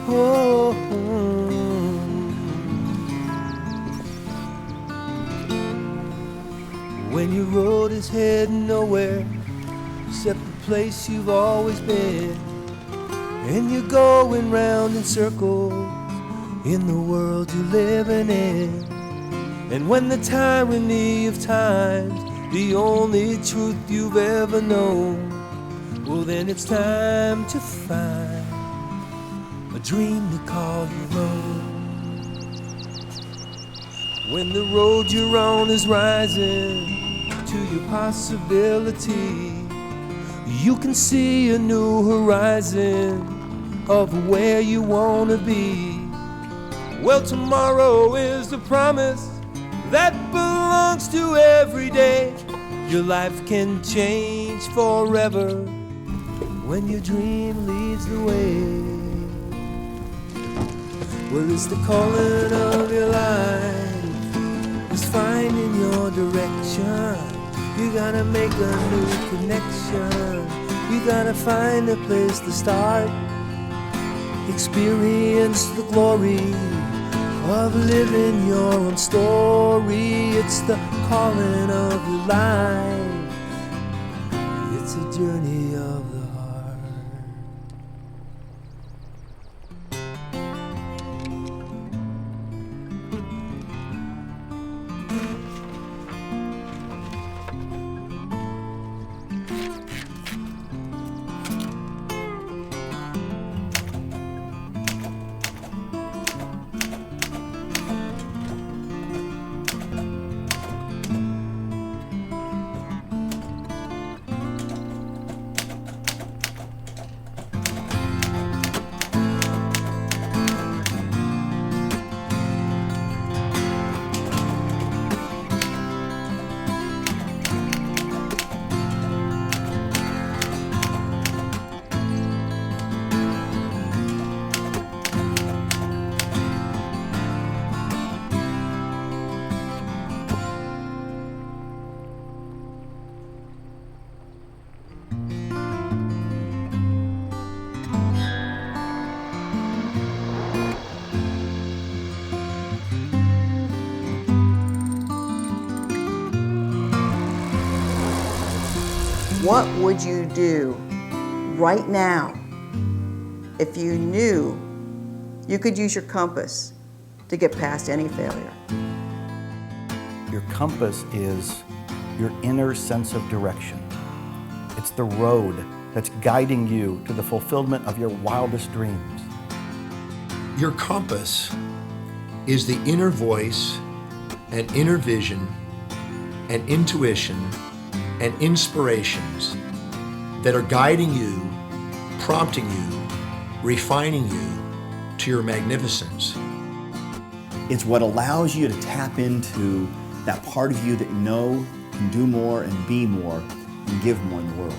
Oh, when your road is heading nowhere except the place you've always been, and you're going round in circles in the world you're living in. And when the tyranny of time's the only truth you've ever known, well then it's time to find a dream to call your own. When the road you're on is rising to your possibility, you can see a new horizon of where you want to be. Well, tomorrow is the promise that belongs to every day. Your life can change forever when your dream leads the way. Well, it's the calling of your life, it's finding your direction. You gotta make a new connection, you gotta find a place to start. Experience the glory of living your own story. It's the calling of your life, it's a journey of the heart. What would you do right now if you knew you could use your compass to get past any failure? Your compass is your inner sense of direction. It's the road that's guiding you to the fulfillment of your wildest dreams. Your compass is the inner voice and inner vision and intuition and inspirations that are guiding you, prompting you, refining you to your magnificence. It's what allows you to tap into that part of you that you know can do more and be more and give more in the world.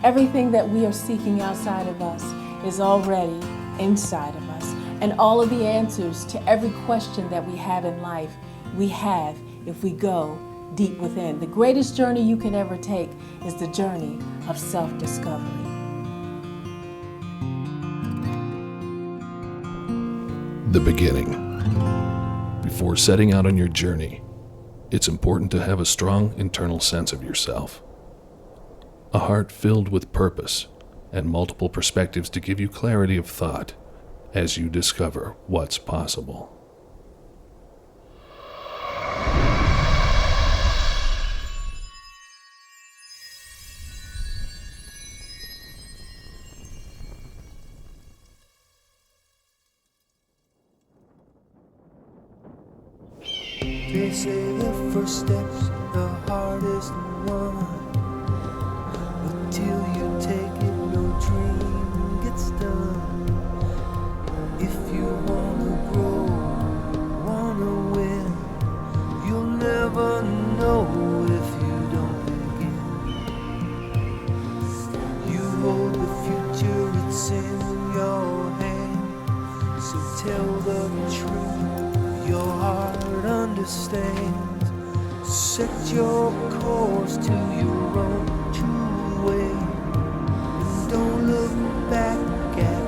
Everything that we are seeking outside of us is already inside of us. And all of the answers to every question that we have in life, we have if we go deep within. The greatest journey you can ever take is the journey of self-discovery. The beginning. Before setting out on your journey, it's important to have a strong internal sense of yourself. A heart filled with purpose and multiple perspectives to give you clarity of thought as you discover what's possible. They say the first step's the hardest one. Until you take it, no dream gets done. If you wanna grow, wanna win, you'll never know if you don't begin. You hold the future, it's in your hand. So tell the truth, your heart understands. Set your course to your own true way. And don't look back at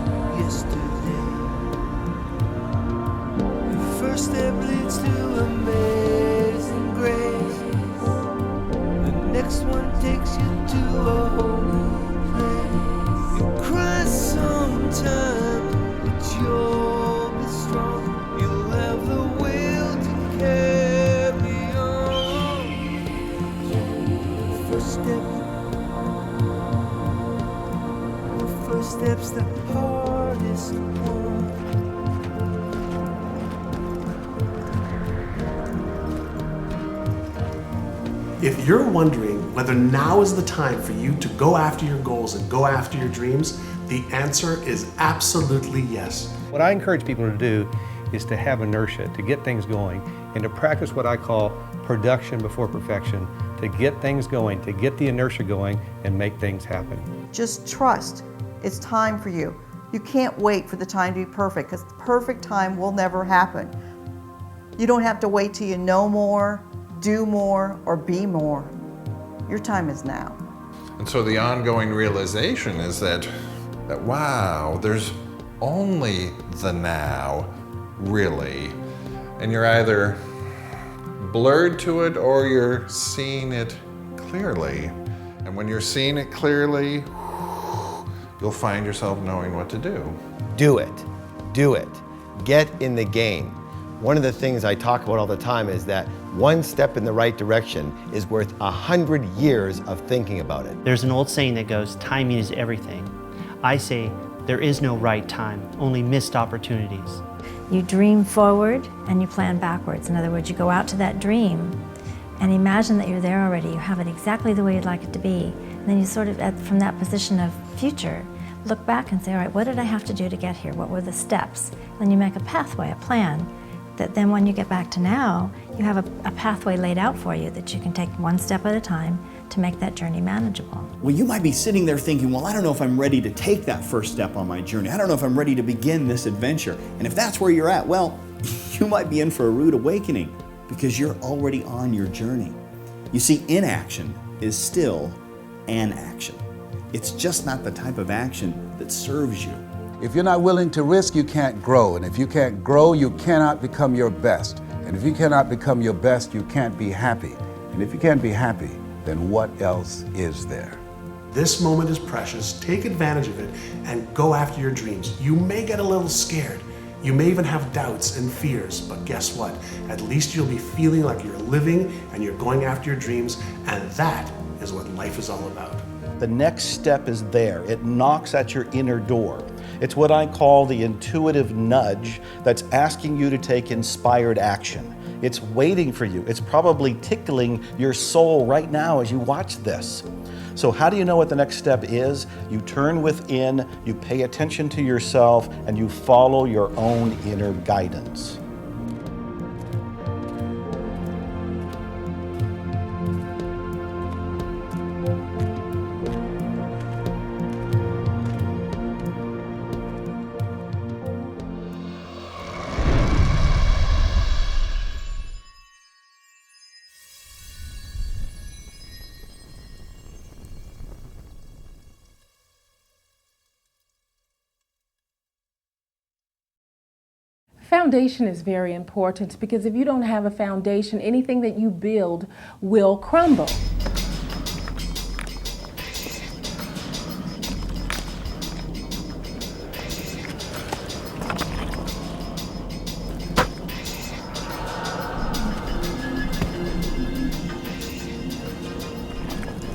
this one. If you're wondering whether now is the time for you to go after your goals and go after your dreams, the answer is absolutely yes. What I encourage people to do is to have inertia, to get things going, and to practice what I call production before perfection, to get things going, to get the inertia going and make things happen. Just trust. It's time for you. You can't wait for the time to be perfect, because the perfect time will never happen. You don't have to wait till you know more, do more, or be more. Your time is now. And so the ongoing realization is that wow, there's only the now, really. And you're either blurred to it or you're seeing it clearly. And when you're seeing it clearly, you'll find yourself knowing what to do. Do it. Do it. Get in the game. One of the things I talk about all the time is that one step in the right direction is worth 100 years of thinking about it. There's an old saying that goes, timing is everything. I say, there is no right time, only missed opportunities. You dream forward and you plan backwards. In other words, you go out to that dream and imagine that you're there already. You have it exactly the way you'd like it to be. And then you sort of, from that position of future, look back and say, all right, what did I have to do to get here? What were the steps? Then you make a pathway, a plan, that then when you get back to now, you have a pathway laid out for you that you can take one step at a time to make that journey manageable. Well, you might be sitting there thinking, well, I don't know if I'm ready to take that first step on my journey. I don't know if I'm ready to begin this adventure. And if that's where you're at, well, you might be in for a rude awakening because you're already on your journey. You see, inaction is still an action. It's just not the type of action that serves you. If you're not willing to risk, you can't grow. And if you can't grow, you cannot become your best. And if you cannot become your best, you can't be happy. And if you can't be happy, then what else is there? This moment is precious. Take advantage of it and go after your dreams. You may get a little scared. You may even have doubts and fears, but guess what? At least you'll be feeling like you're living and you're going after your dreams, and that is what life is all about. The next step is there. It knocks at your inner door. It's what I call the intuitive nudge that's asking you to take inspired action. It's waiting for you. It's probably tickling your soul right now as you watch this. So how do you know what the next step is? You turn within, you pay attention to yourself, and you follow your own inner guidance. Foundation is very important because if you don't have a foundation, anything that you build will crumble.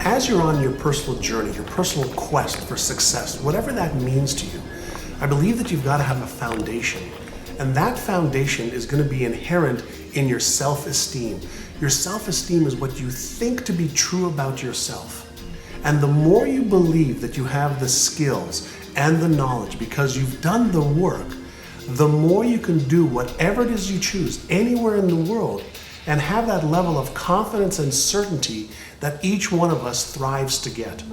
As you're on your personal journey, your personal quest for success, whatever that means to you, I believe that you've got to have a foundation. And that foundation is going to be inherent in your self-esteem. Your self-esteem is what you think to be true about yourself. And the more you believe that you have the skills and the knowledge because you've done the work, the more you can do whatever it is you choose anywhere in the world and have that level of confidence and certainty that each one of us thrives to get.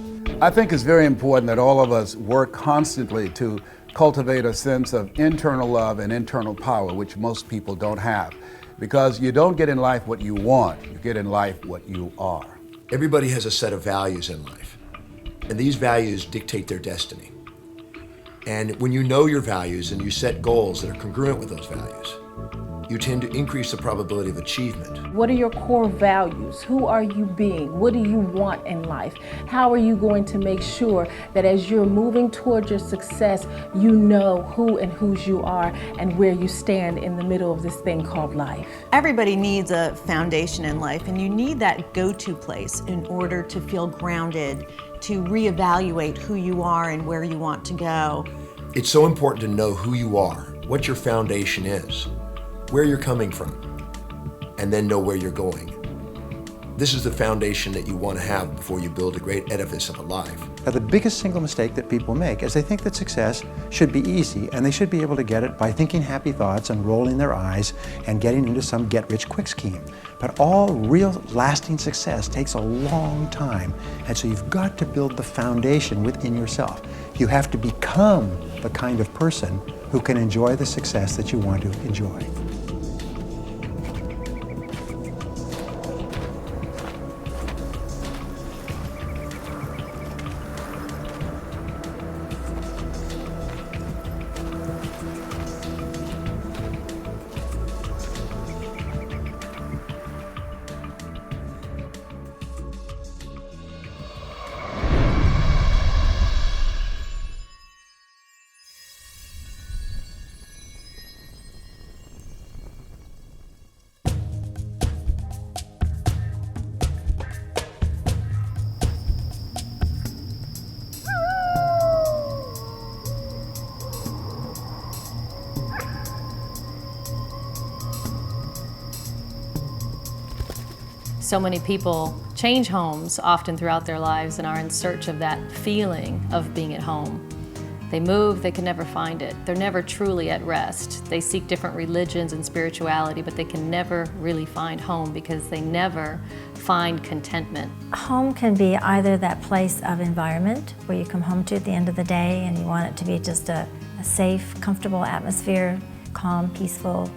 I think it's very important that all of us work constantly to cultivate a sense of internal love and internal power, which most people don't have. Because you don't get in life what you want, you get in life what you are. Everybody has a set of values in life, and these values dictate their destiny. And when you know your values and you set goals that are congruent with those values, you tend to increase the probability of achievement. What are your core values? Who are you being? What do you want in life? How are you going to make sure that as you're moving towards your success, you know who and whose you are and where you stand in the middle of this thing called life? Everybody needs a foundation in life, and you need that go-to place in order to feel grounded, to reevaluate who you are and where you want to go. It's so important to know who you are, what your foundation is, where you're coming from, and then know where you're going. This is the foundation that you want to have before you build a great edifice of a life. Now, the biggest single mistake that people make is they think that success should be easy, and they should be able to get it by thinking happy thoughts and rolling their eyes and getting into some get-rich-quick scheme. But all real lasting success takes a long time, and so you've got to build the foundation within yourself. You have to become the kind of person who can enjoy the success that you want to enjoy. So many people change homes often throughout their lives and are in search of that feeling of being at home. They move, they can never find it. They're never truly at rest. They seek different religions and spirituality, but they can never really find home because they never find contentment. Home can be either that place of environment where you come home to at the end of the day and you want it to be just a safe, comfortable atmosphere, calm, peaceful,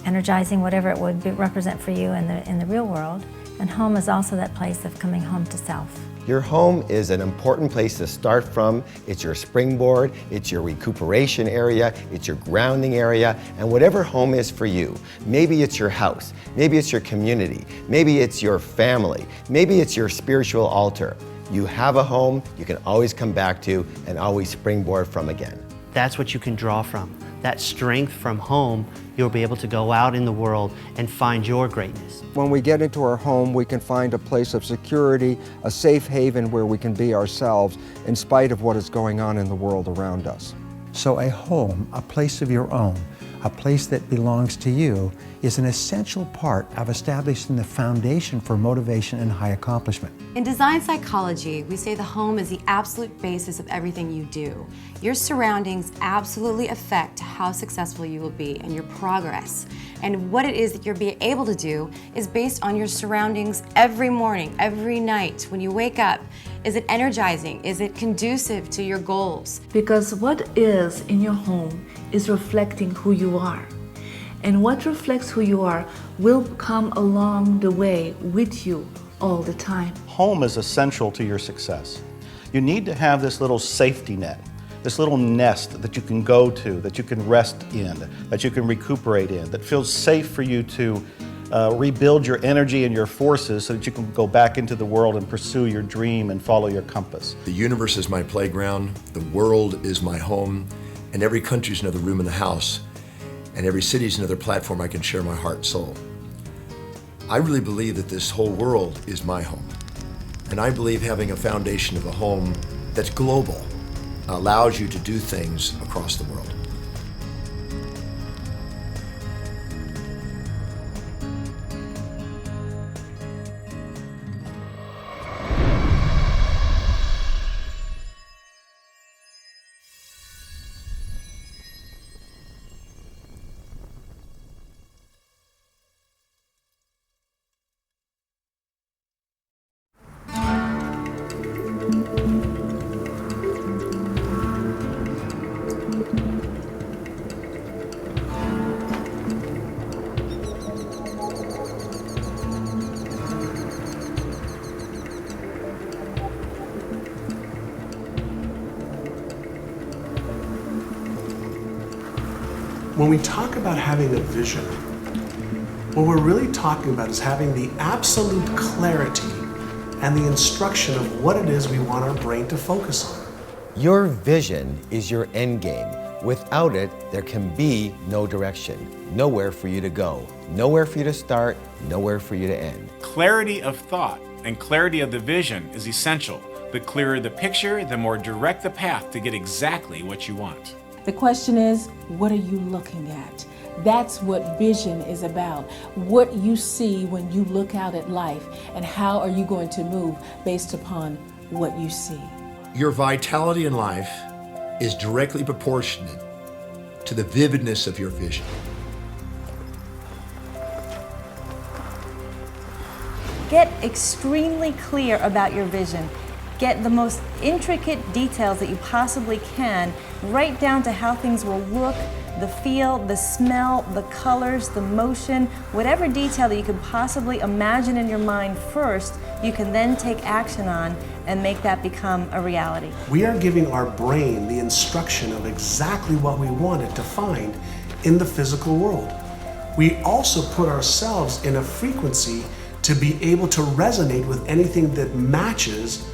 energizing, whatever it would represent for you in the real world. And home is also that place of coming home to self. Your home is an important place to start from. It's your springboard, it's your recuperation area, it's your grounding area, and whatever home is for you. Maybe it's your house, maybe it's your community, maybe it's your family, maybe it's your spiritual altar. You have a home you can always come back to and always springboard from again. That's what you can draw from. That strength from home, you'll be able to go out in the world and find your greatness. When we get into our home, we can find a place of security, a safe haven where we can be ourselves in spite of what is going on in the world around us. So a home, a place of your own, a place that belongs to you, is an essential part of establishing the foundation for motivation and high accomplishment. In design psychology, we say the home is the absolute basis of everything you do. Your surroundings absolutely affect how successful you will be and your progress. And what it is that you're being able to do is based on your surroundings every morning, every night. When you wake up, is it energizing? Is it conducive to your goals? Because what is in your home is reflecting who you are. And what reflects who you are will come along the way with you all the time. Home is essential to your success. You need to have this little safety net, this little nest that you can go to, that you can rest in, that you can recuperate in, that feels safe for you to rebuild your energy and your forces so that you can go back into the world and pursue your dream and follow your compass. The universe is my playground, the world is my home, and every country is another room in the house, and every city is another platform I can share my heart and soul. I really believe that this whole world is my home. And I believe having a foundation of a home that's global allows you to do things across the world. When we talk about having a vision, what we're really talking about is having the absolute clarity and the instruction of what it is we want our brain to focus on. Your vision is your end game. Without it, there can be no direction, nowhere for you to go, nowhere for you to start, nowhere for you to end. Clarity of thought and clarity of the vision is essential. The clearer the picture, the more direct the path to get exactly what you want. The question is, what are you looking at? That's what vision is about. What you see when you look out at life, and how are you going to move based upon what you see. Your vitality in life is directly proportionate to the vividness of your vision. Get extremely clear about your vision. Get the most intricate details that you possibly can, right down to how things will look, the feel, the smell, the colors, the motion, whatever detail that you can possibly imagine in your mind first, you can then take action on and make that become a reality. We are giving our brain the instruction of exactly what we want it to find in the physical world. We also put ourselves in a frequency to be able to resonate with anything that matches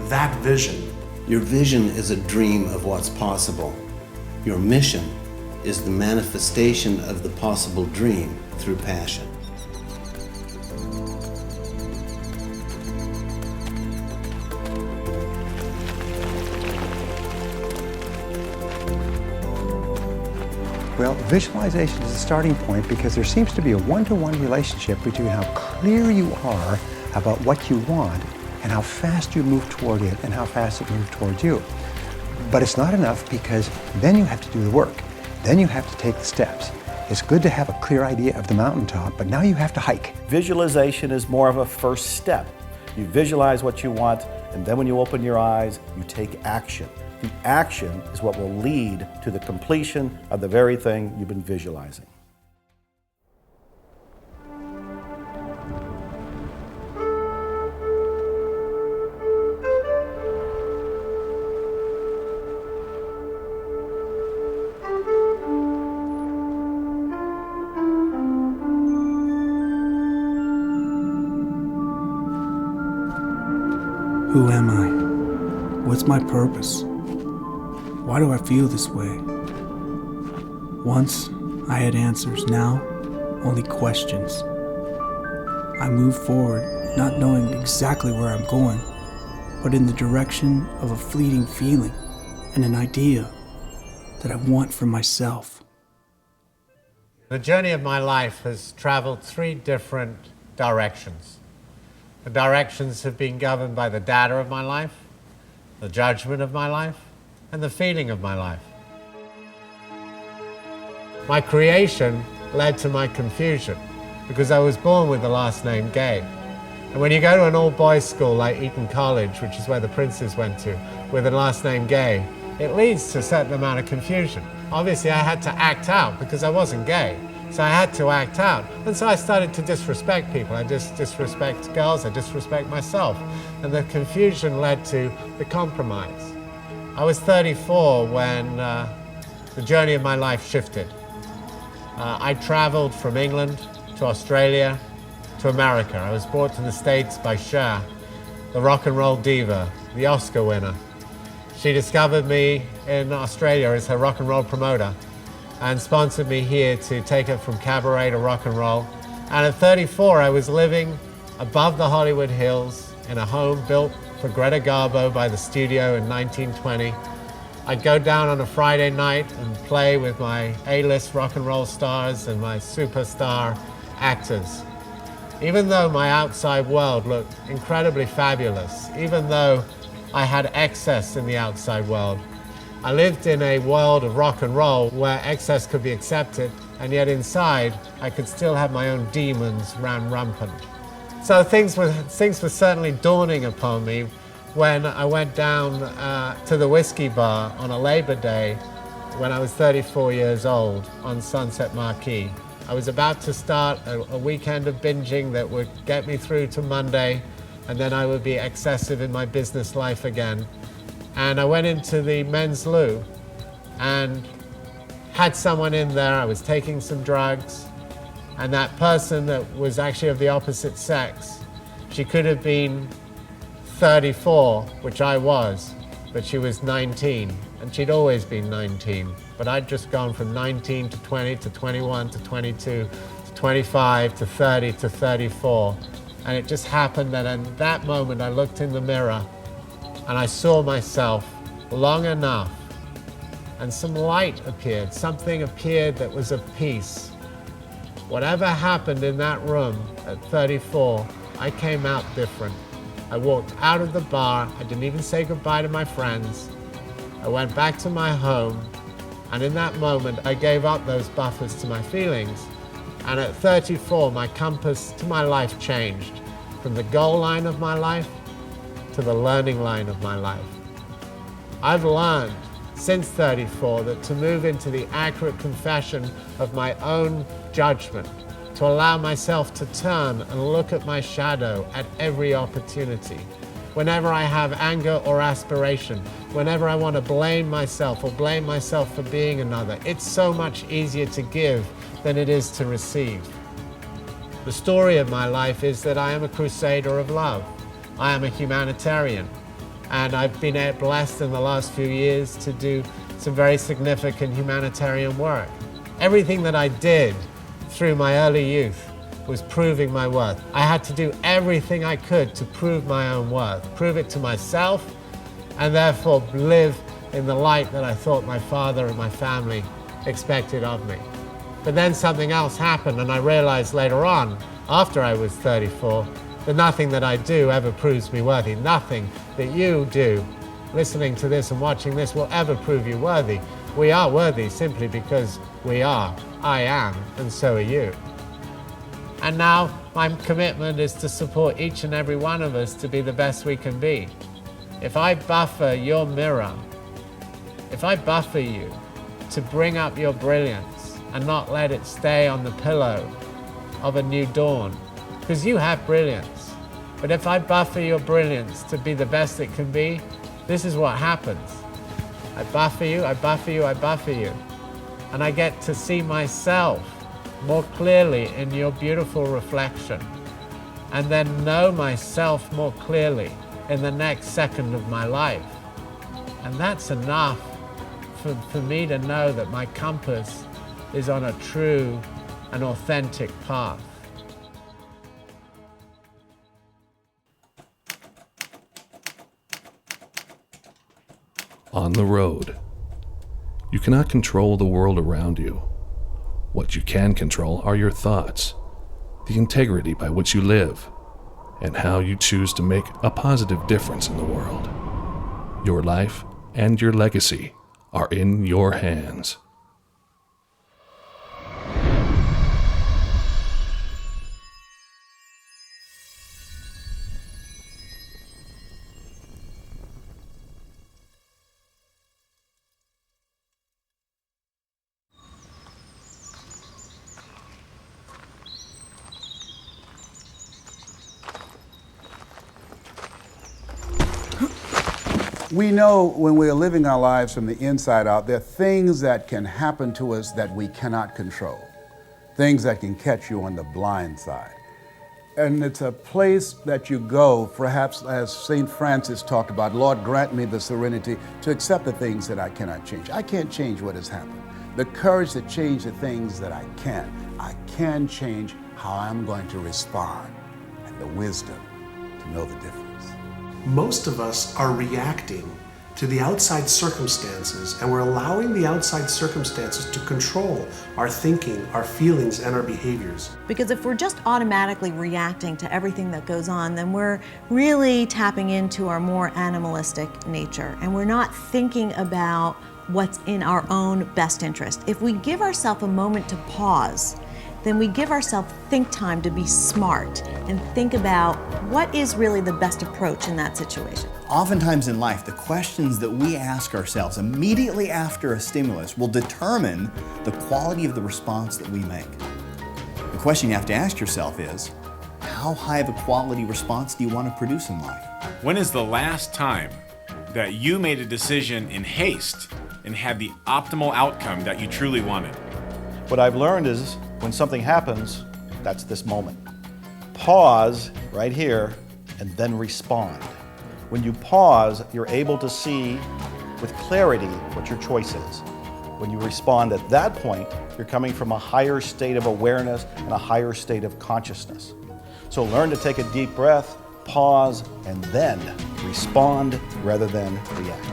that vision. Your vision is a dream of what's possible. Your mission is the manifestation of the possible dream through passion. Well, visualization is a starting point because there seems to be a one-to-one relationship between how clear you are about what you want and how fast you move toward it and how fast it moves towards you. But it's not enough, because then you have to do the work. Then you have to take the steps. It's good to have a clear idea of the mountaintop, but now you have to hike. Visualization is more of a first step. You visualize what you want, and then when you open your eyes, you take action. The action is what will lead to the completion of the very thing you've been visualizing. Who am I? What's my purpose? Why do I feel this way? Once I had answers, now only questions. I move forward, not knowing exactly where I'm going, but in the direction of a fleeting feeling and an idea that I want for myself. The journey of my life has traveled 3 different directions. The directions have been governed by the data of my life, the judgment of my life, and the feeling of my life. My creation led to my confusion because I was born with the last name Gay. And when you go to an all-boys school like Eton College, which is where the princes went to, with the last name Gay, it leads to a certain amount of confusion. Obviously, I had to act out because I wasn't gay. So I had to act out. And so I started to disrespect people. I just disrespect girls, I disrespect myself. And the confusion led to the compromise. I was 34 when the journey of my life shifted. I traveled from England to Australia to America. I was brought to the States by Cher, the rock and roll diva, the Oscar winner. She discovered me in Australia as her rock and roll promoter and sponsored me here to take her from cabaret to rock and roll. And at 34, I was living above the Hollywood Hills in a home built for Greta Garbo by the studio in 1920. I'd go down on a Friday night and play with my A-list rock and roll stars and my superstar actors. Even though my outside world looked incredibly fabulous, even though I had excess in the outside world, I lived in a world of rock and roll where excess could be accepted, and yet inside I could still have my own demons ran rampant. So things were certainly dawning upon me when I went down to the whiskey bar on a Labor Day when I was 34 years old on Sunset Marquee. I was about to start a weekend of binging that would get me through to Monday, and then I would be excessive in my business life again. And I went into the men's loo and had someone in there. I was taking some drugs, and that person that was actually of the opposite sex, she could have been 34, which I was, but she was 19, and she'd always been 19. But I'd just gone from 19 to 20 to 21 to 22 to 25 to 30 to 34. And it just happened that in that moment I looked in the mirror and I saw myself long enough and some light appeared. Something appeared that was of peace. Whatever happened in that room at 34, I came out different. I walked out of the bar. I didn't even say goodbye to my friends. I went back to my home, and in that moment, I gave up those buffers to my feelings. And at 34, my compass to my life changed from the goal line of my life to the learning line of my life. I've learned since 34 that to move into the accurate confession of my own judgment, to allow myself to turn and look at my shadow at every opportunity. Whenever I have anger or aspiration, whenever I want to blame myself or blame myself for being another, it's so much easier to give than it is to receive. The story of my life is that I am a crusader of love. I am a humanitarian, and I've been blessed in the last few years to do some very significant humanitarian work. Everything that I did through my early youth was proving my worth. I had to do everything I could to prove my own worth, prove it to myself, and therefore live in the light that I thought my father and my family expected of me. But then something else happened, and I realized later on, after I was 34, that nothing that I do ever proves me worthy. Nothing that you do, listening to this and watching this, will ever prove you worthy. We are worthy simply because we are. I am, and so are you. And now my commitment is to support each and every one of us to be the best we can be. If I buffer your mirror, if I buffer you to bring up your brilliance and not let it stay on the pillow of a new dawn, because you have brilliance. But if I buffer your brilliance to be the best it can be, this is what happens. I buffer you, I buffer you, I buffer you. And I get to see myself more clearly in your beautiful reflection, and then know myself more clearly in the next second of my life. And that's enough for me to know that my compass is on a true and authentic path. On the road. You cannot control the world around you. What you can control are your thoughts, the integrity by which you live, and how you choose to make a positive difference in the world. Your life and your legacy are in your hands. We know when we are living our lives from the inside out, there are things that can happen to us that we cannot control, things that can catch you on the blind side. And it's a place that you go, perhaps as St. Francis talked about, Lord, grant me the serenity to accept the things that I cannot change. I can't change what has happened. The courage to change the things that I can. I can change how I'm going to respond, and the wisdom to know the difference. Most of us are reacting to the outside circumstances, and we're allowing the outside circumstances to control our thinking, our feelings, and our behaviors. Because if we're just automatically reacting to everything that goes on, then we're really tapping into our more animalistic nature, and we're not thinking about what's in our own best interest. If we give ourselves a moment to pause, then we give ourselves think time to be smart and think about what is really the best approach in that situation. Oftentimes in life, the questions that we ask ourselves immediately after a stimulus will determine the quality of the response that we make. The question you have to ask yourself is, how high of a quality response do you want to produce in life? When is the last time that you made a decision in haste and had the optimal outcome that you truly wanted? What I've learned is when something happens, that's this moment. Pause right here and then respond. When you pause, you're able to see with clarity what your choice is. When you respond at that point, you're coming from a higher state of awareness and a higher state of consciousness. So learn to take a deep breath, pause, and then respond rather than react.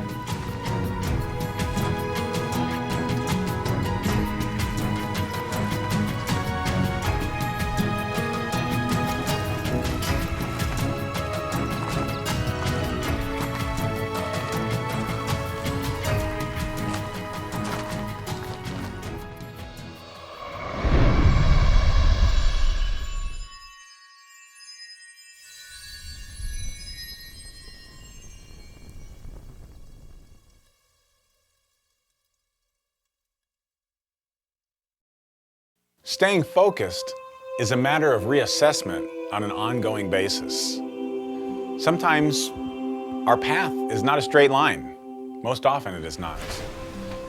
Staying focused is a matter of reassessment on an ongoing basis. Sometimes our path is not a straight line. Most often it is not.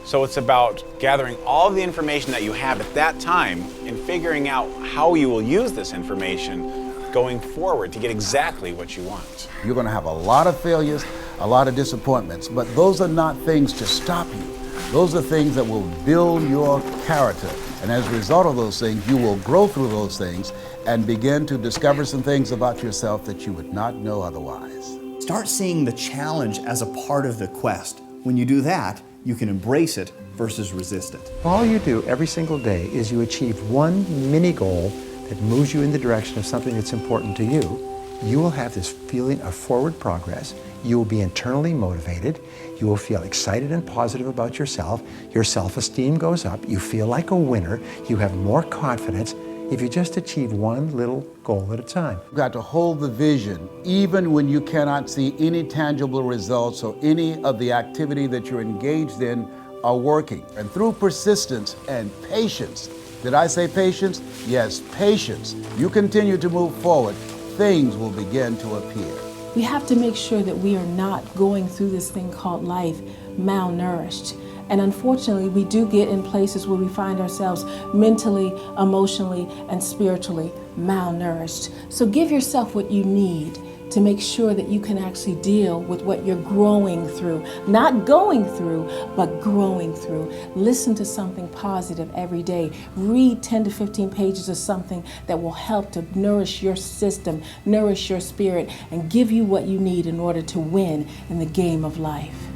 So it's about gathering all the information that you have at that time and figuring out how you will use this information going forward to get exactly what you want. You're going to have a lot of failures, a lot of disappointments, but those are not things to stop you. Those are things that will build your character. And as a result of those things, you will grow through those things and begin to discover some things about yourself that you would not know otherwise. Start seeing the challenge as a part of the quest. When you do that, you can embrace it versus resist it. All you do every single day is you achieve one mini goal that moves you in the direction of something that's important to you. You will have this feeling of forward progress. You will be internally motivated. You will feel excited and positive about yourself. Your self-esteem goes up. You feel like a winner. You have more confidence if you just achieve one little goal at a time. You've got to hold the vision, even when you cannot see any tangible results or any of the activity that you're engaged in are working. And through persistence and patience, did I say patience? Yes, patience. You continue to move forward, things will begin to appear. We have to make sure that we are not going through this thing called life malnourished. And unfortunately, we do get in places where we find ourselves mentally, emotionally, and spiritually malnourished. So give yourself what you need to make sure that you can actually deal with what you're growing through. Not going through, but growing through. Listen to something positive every day. Read 10 to 15 pages of something that will help to nourish your system, nourish your spirit, and give you what you need in order to win in the game of life.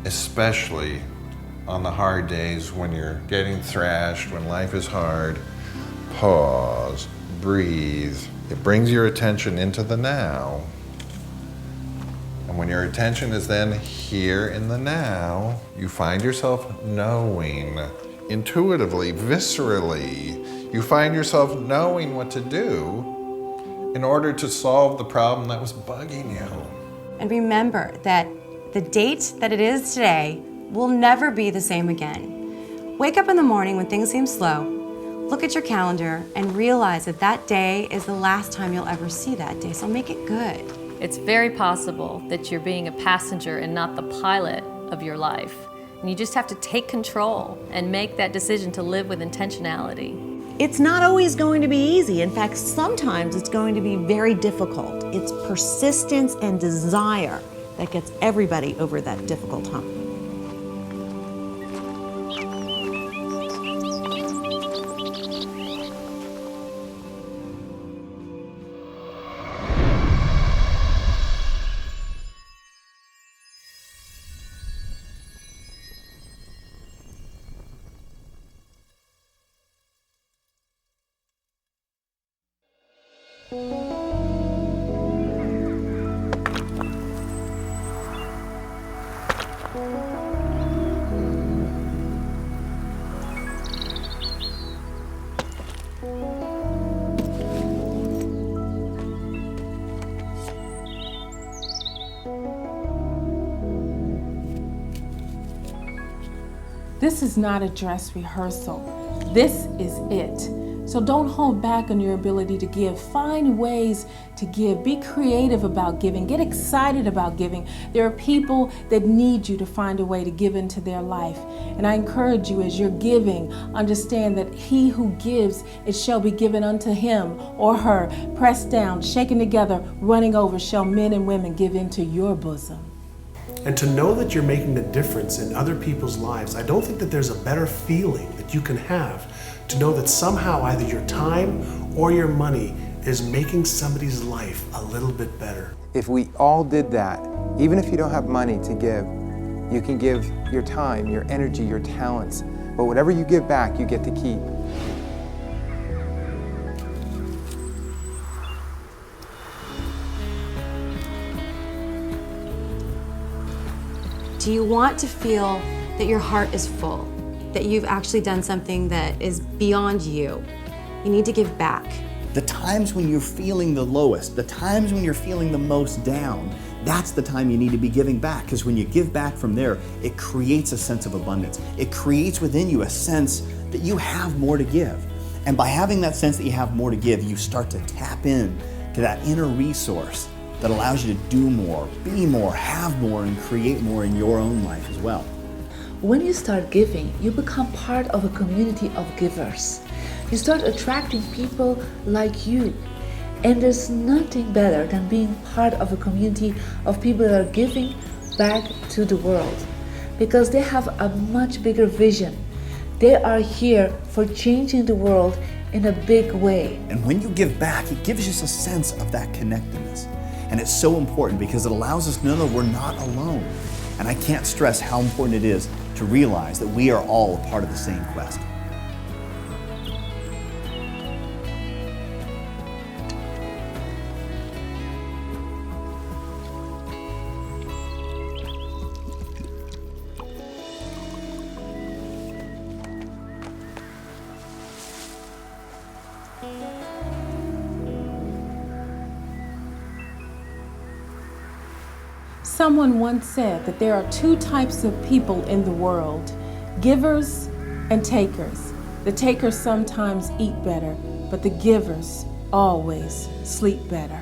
Especially on the hard days when you're getting thrashed, when life is hard, pause, breathe. It brings your attention into the now. And when your attention is then here in the now, you find yourself knowing, intuitively, viscerally. You find yourself knowing what to do in order to solve the problem that was bugging you. And remember that the date that it is today will never be the same again. Wake up in the morning when things seem slow, look at your calendar, and realize that that day is the last time you'll ever see that day, so make it good. It's very possible that you're being a passenger and not the pilot of your life. And you just have to take control and make that decision to live with intentionality. It's not always going to be easy. In fact, sometimes it's going to be very difficult. It's persistence and desire that gets everybody over that difficult hump. This is not a dress rehearsal. This is it. So don't hold back on your ability to give. Find ways to give. Be creative about giving. Get excited about giving. There are people that need you to find a way to give into their life. And I encourage you, as you're giving, understand that he who gives, it shall be given unto him or her. Pressed down, shaken together, running over, shall men and women give into your bosom. And to know that you're making a difference in other people's lives, I don't think that there's a better feeling that you can have to know that somehow either your time or your money is making somebody's life a little bit better. If we all did that, even if you don't have money to give, you can give your time, your energy, your talents. But whatever you give back, you get to keep. Do you want to feel that your heart is full, that you've actually done something that is beyond you? You need to give back. The times when you're feeling the lowest, the times when you're feeling the most down, that's the time you need to be giving back, because when you give back from there, it creates a sense of abundance. It creates within you a sense that you have more to give. And by having that sense that you have more to give, you start to tap in to that inner resource that allows you to do more, be more, have more, and create more in your own life as well. When you start giving, you become part of a community of givers. You start attracting people like you. And there's nothing better than being part of a community of people that are giving back to the world, because they have a much bigger vision. They are here for changing the world in a big way. And when you give back, it gives us a sense of that connectedness. And it's so important because it allows us to know that we're not alone. And I can't stress how important it is to realize that we are all a part of the same quest. Someone once said that there are two types of people in the world, givers and takers. The takers sometimes eat better, but the givers always sleep better.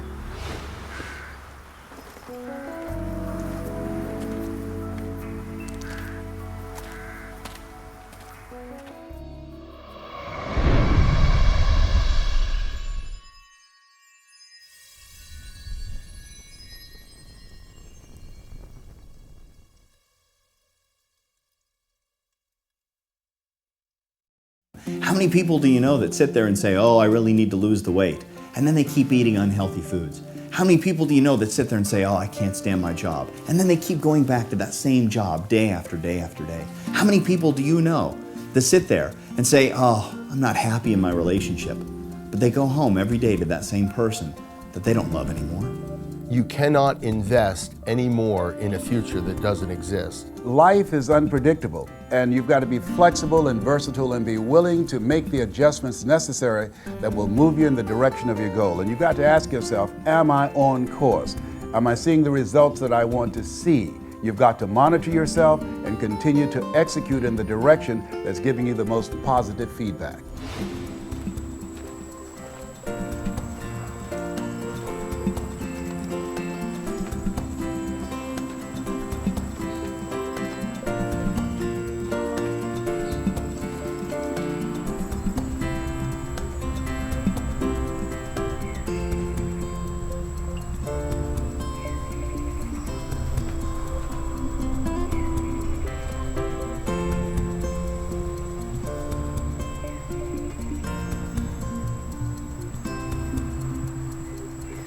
How many people do you know that sit there and say, oh, I really need to lose the weight, and then they keep eating unhealthy foods? How many people do you know that sit there and say, oh, I can't stand my job, and then they keep going back to that same job day after day after day? How many people do you know that sit there and say, oh, I'm not happy in my relationship, but they go home every day to that same person that they don't love anymore? You cannot invest any more in a future that doesn't exist. Life is unpredictable, and you've got to be flexible and versatile and be willing to make the adjustments necessary that will move you in the direction of your goal. And you've got to ask yourself, am I on course? Am I seeing the results that I want to see? You've got to monitor yourself and continue to execute in the direction that's giving you the most positive feedback.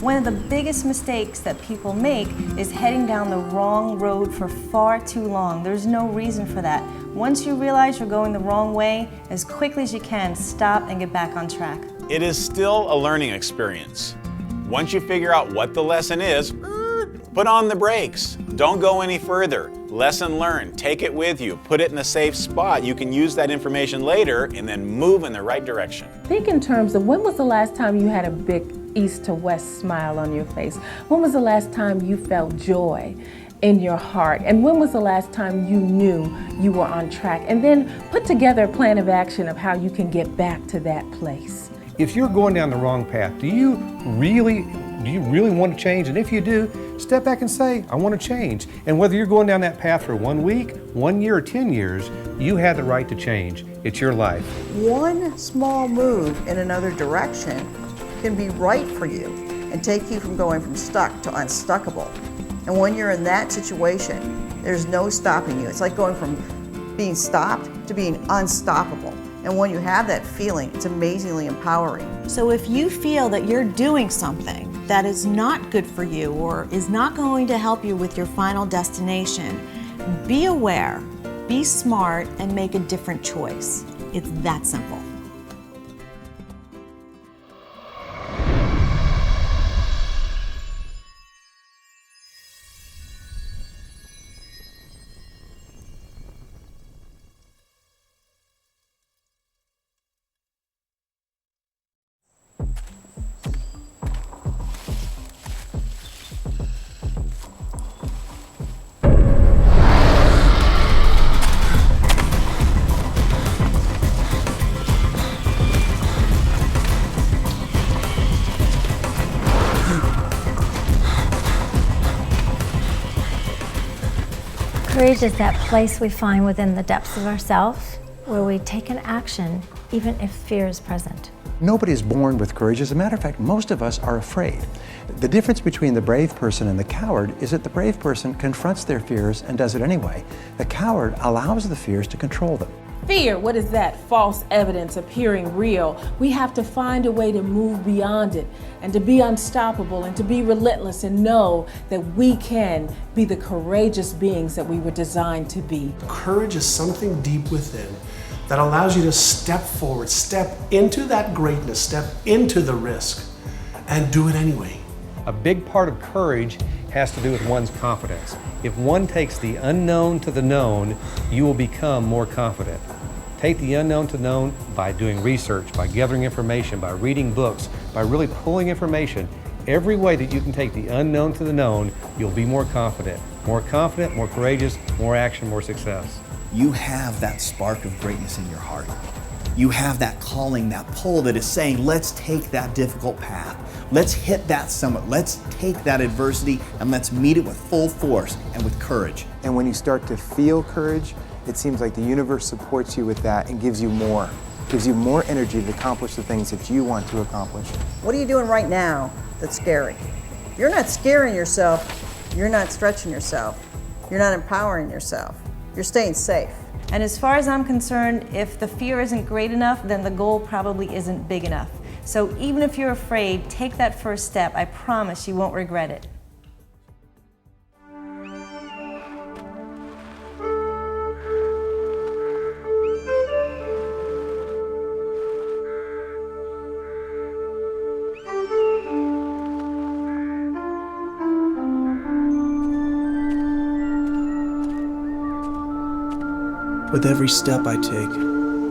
One of the biggest mistakes that people make is heading down the wrong road for far too long. There's no reason for that. Once you realize you're going the wrong way, as quickly as you can, stop and get back on track. It is still a learning experience. Once you figure out what the lesson is, put on the brakes. Don't go any further. Lesson learned. Take it with you. Put it in a safe spot. You can use that information later and then move in the right direction. Think in terms of when was the last time you had a big east to west smile on your face? When was the last time you felt joy in your heart? And when was the last time you knew you were on track? And then put together a plan of action of how you can get back to that place. If you're going down the wrong path, do you really want to change? And if you do, step back and say, I want to change. And whether you're going down that path for 1 week, 1 year, or 10 years, you have the right to change. It's your life. One small move in another direction can be right for you and take you from going from stuck to unstuckable. And when you're in that situation, there's no stopping you. It's like going from being stopped to being unstoppable. And when you have that feeling, it's amazingly empowering. So if you feel that you're doing something that is not good for you or is not going to help you with your final destination, be aware, be smart, and make a different choice. It's that simple. Courage is that place we find within the depths of ourselves where we take an action even if fear is present. Nobody is born with courage. As a matter of fact, most of us are afraid. The difference between the brave person and the coward is that the brave person confronts their fears and does it anyway. The coward allows the fears to control them. Fear, what is that? False evidence appearing real. We have to find a way to move beyond it and to be unstoppable and to be relentless and know that we can be the courageous beings that we were designed to be. Courage is something deep within that allows you to step forward, step into that greatness, step into the risk, and do it anyway. A big part of courage has to do with one's confidence. If one takes the unknown to the known, you will become more confident. Take the unknown to known by doing research, by gathering information, by reading books, by really pulling information. Every way that you can take the unknown to the known, you'll be more confident. More confident, more courageous, more action, more success. You have that spark of greatness in your heart. You have that calling, that pull that is saying, let's take that difficult path. Let's hit that summit. Let's take that adversity and let's meet it with full force and with courage. And when you start to feel courage, it seems like the universe supports you with that and gives you more energy to accomplish the things that you want to accomplish. What are you doing right now that's scary? You're not scaring yourself. You're not stretching yourself. You're not empowering yourself. You're staying safe. And as far as I'm concerned, if the fear isn't great enough, then the goal probably isn't big enough. So even if you're afraid, take that first step. I promise you won't regret it. With every step I take,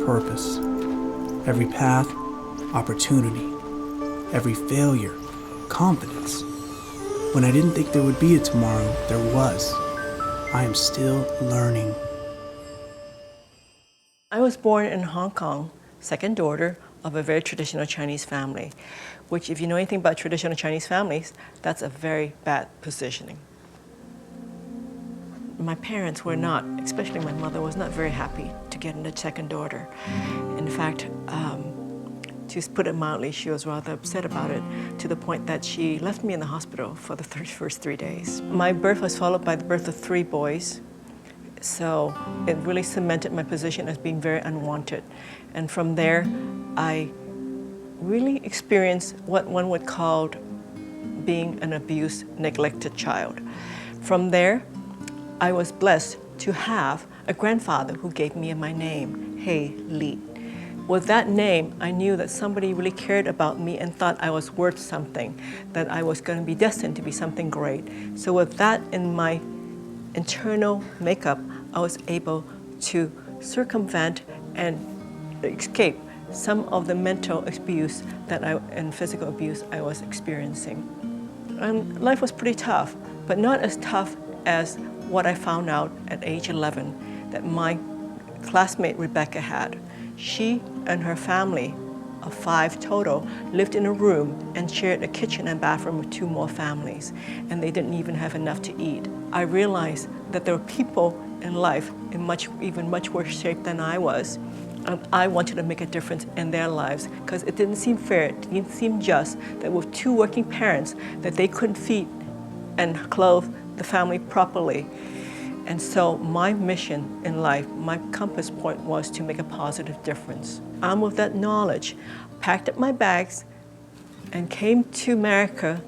purpose. Every path, opportunity. Every failure, confidence. When I didn't think there would be a tomorrow, there was. I am still learning. I was born in Hong Kong, second daughter of a very traditional Chinese family, which if you know anything about traditional Chinese families, that's a very bad positioning. My parents were not, especially my mother, was not very happy to get a second daughter. In fact, to put it mildly, she was rather upset about it to the point that she left me in the hospital for the first 3 days. My birth was followed by the birth of 3 boys, so it really cemented my position as being very unwanted. And from there, I really experienced what one would call being an abused, neglected child. From there, I was blessed to have a grandfather who gave me my name, Hey Li. With that name, I knew that somebody really cared about me and thought I was worth something, that I was going to be destined to be something great. So with that in my internal makeup, I was able to circumvent and escape some of the mental abuse and physical abuse I was experiencing. And life was pretty tough, but not as tough as what I found out at age 11 that my classmate Rebecca had. She and her family of 5 total lived in a room and shared a kitchen and bathroom with 2 more families, and they didn't even have enough to eat. I realized that there were people in life in even much worse shape than I was, and I wanted to make a difference in their lives because it didn't seem fair, it didn't seem just that with 2 working parents that they couldn't feed and clothe the family properly. And so my mission in life, my compass point was to make a positive difference. Armed with that knowledge, packed up my bags and came to America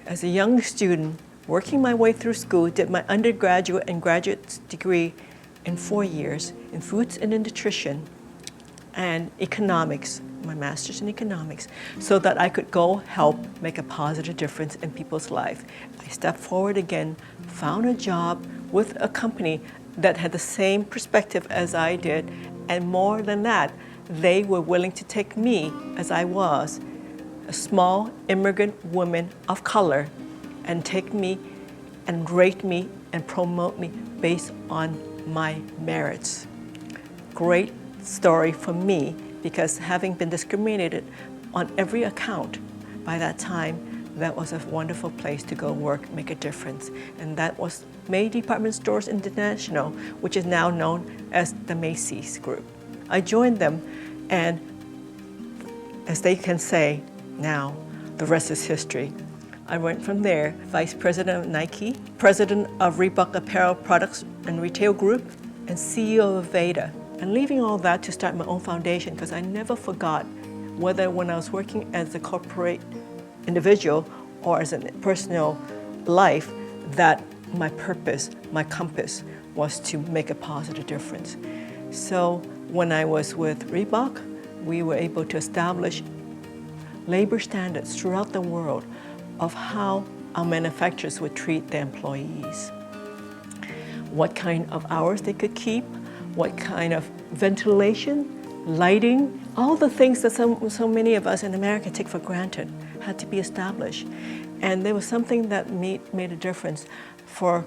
as a young student, working my way through school, did my undergraduate and graduate degree in 4 years in foods and in nutrition and economics, my master's in economics, so that I could go help make a positive difference in people's life. I stepped forward again, found a job with a company that had the same perspective as I did, and more than that, they were willing to take me as I was, a small immigrant woman of color, and take me and rate me and promote me based on my merits. Great story for me, because having been discriminated on every account by that time, that was a wonderful place to go work, make a difference. And that was May Department Stores International, which is now known as the Macy's Group. I joined them, and as they can say now, the rest is history. I went from there, Vice President of Nike, President of Reebok Apparel Products and Retail Group, and CEO of Veda. And leaving all that to start my own foundation, because I never forgot, whether when I was working as a corporate individual or as a personal life, that my purpose, my compass, was to make a positive difference. So when I was with Reebok, we were able to establish labor standards throughout the world of how our manufacturers would treat their employees. What kind of hours they could keep, what kind of ventilation, lighting, all the things that so many of us in America take for granted had to be established. And there was something that made a difference for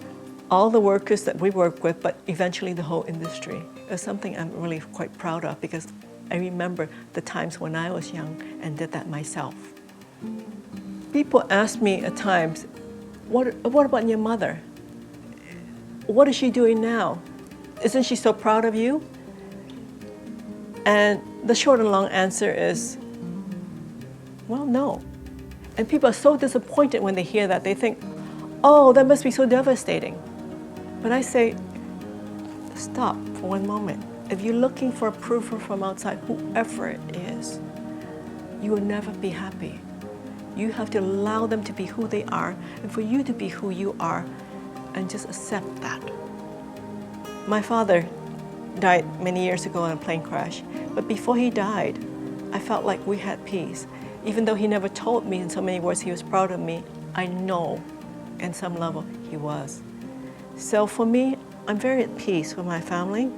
all the workers that we work with, but eventually the whole industry. It was something I'm really quite proud of, because I remember the times when I was young and did that myself. People ask me at times, what about your mother? What is she doing now? Isn't she so proud of you? And the short and long answer is, well, no. And people are so disappointed when they hear that. They think, oh, that must be so devastating. But I say, stop for one moment. If you're looking for approval from outside, whoever it is, you will never be happy. You have to allow them to be who they are, and for you to be who you are, and just accept that. My father died many years ago in a plane crash, but before he died, I felt like we had peace. Even though he never told me in so many words he was proud of me, I know in some level he was. So for me, I'm very at peace with my family,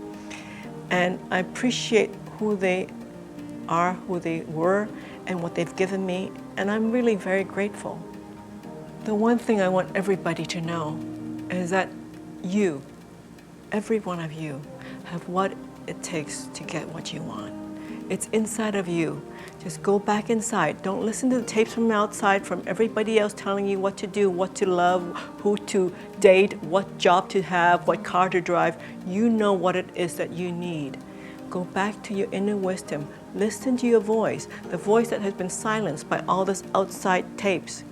and I appreciate who they are, who they were, and what they've given me, and I'm really very grateful. The one thing I want everybody to know is that you, every one of you, have what it takes to get what you want. It's inside of you. Just go back inside. Don't listen to the tapes from outside, from everybody else telling you what to do, what to love, who to date, what job to have, what car to drive. You know what it is that you need. Go back to your inner wisdom. Listen to your voice, the voice that has been silenced by all this outside tapes.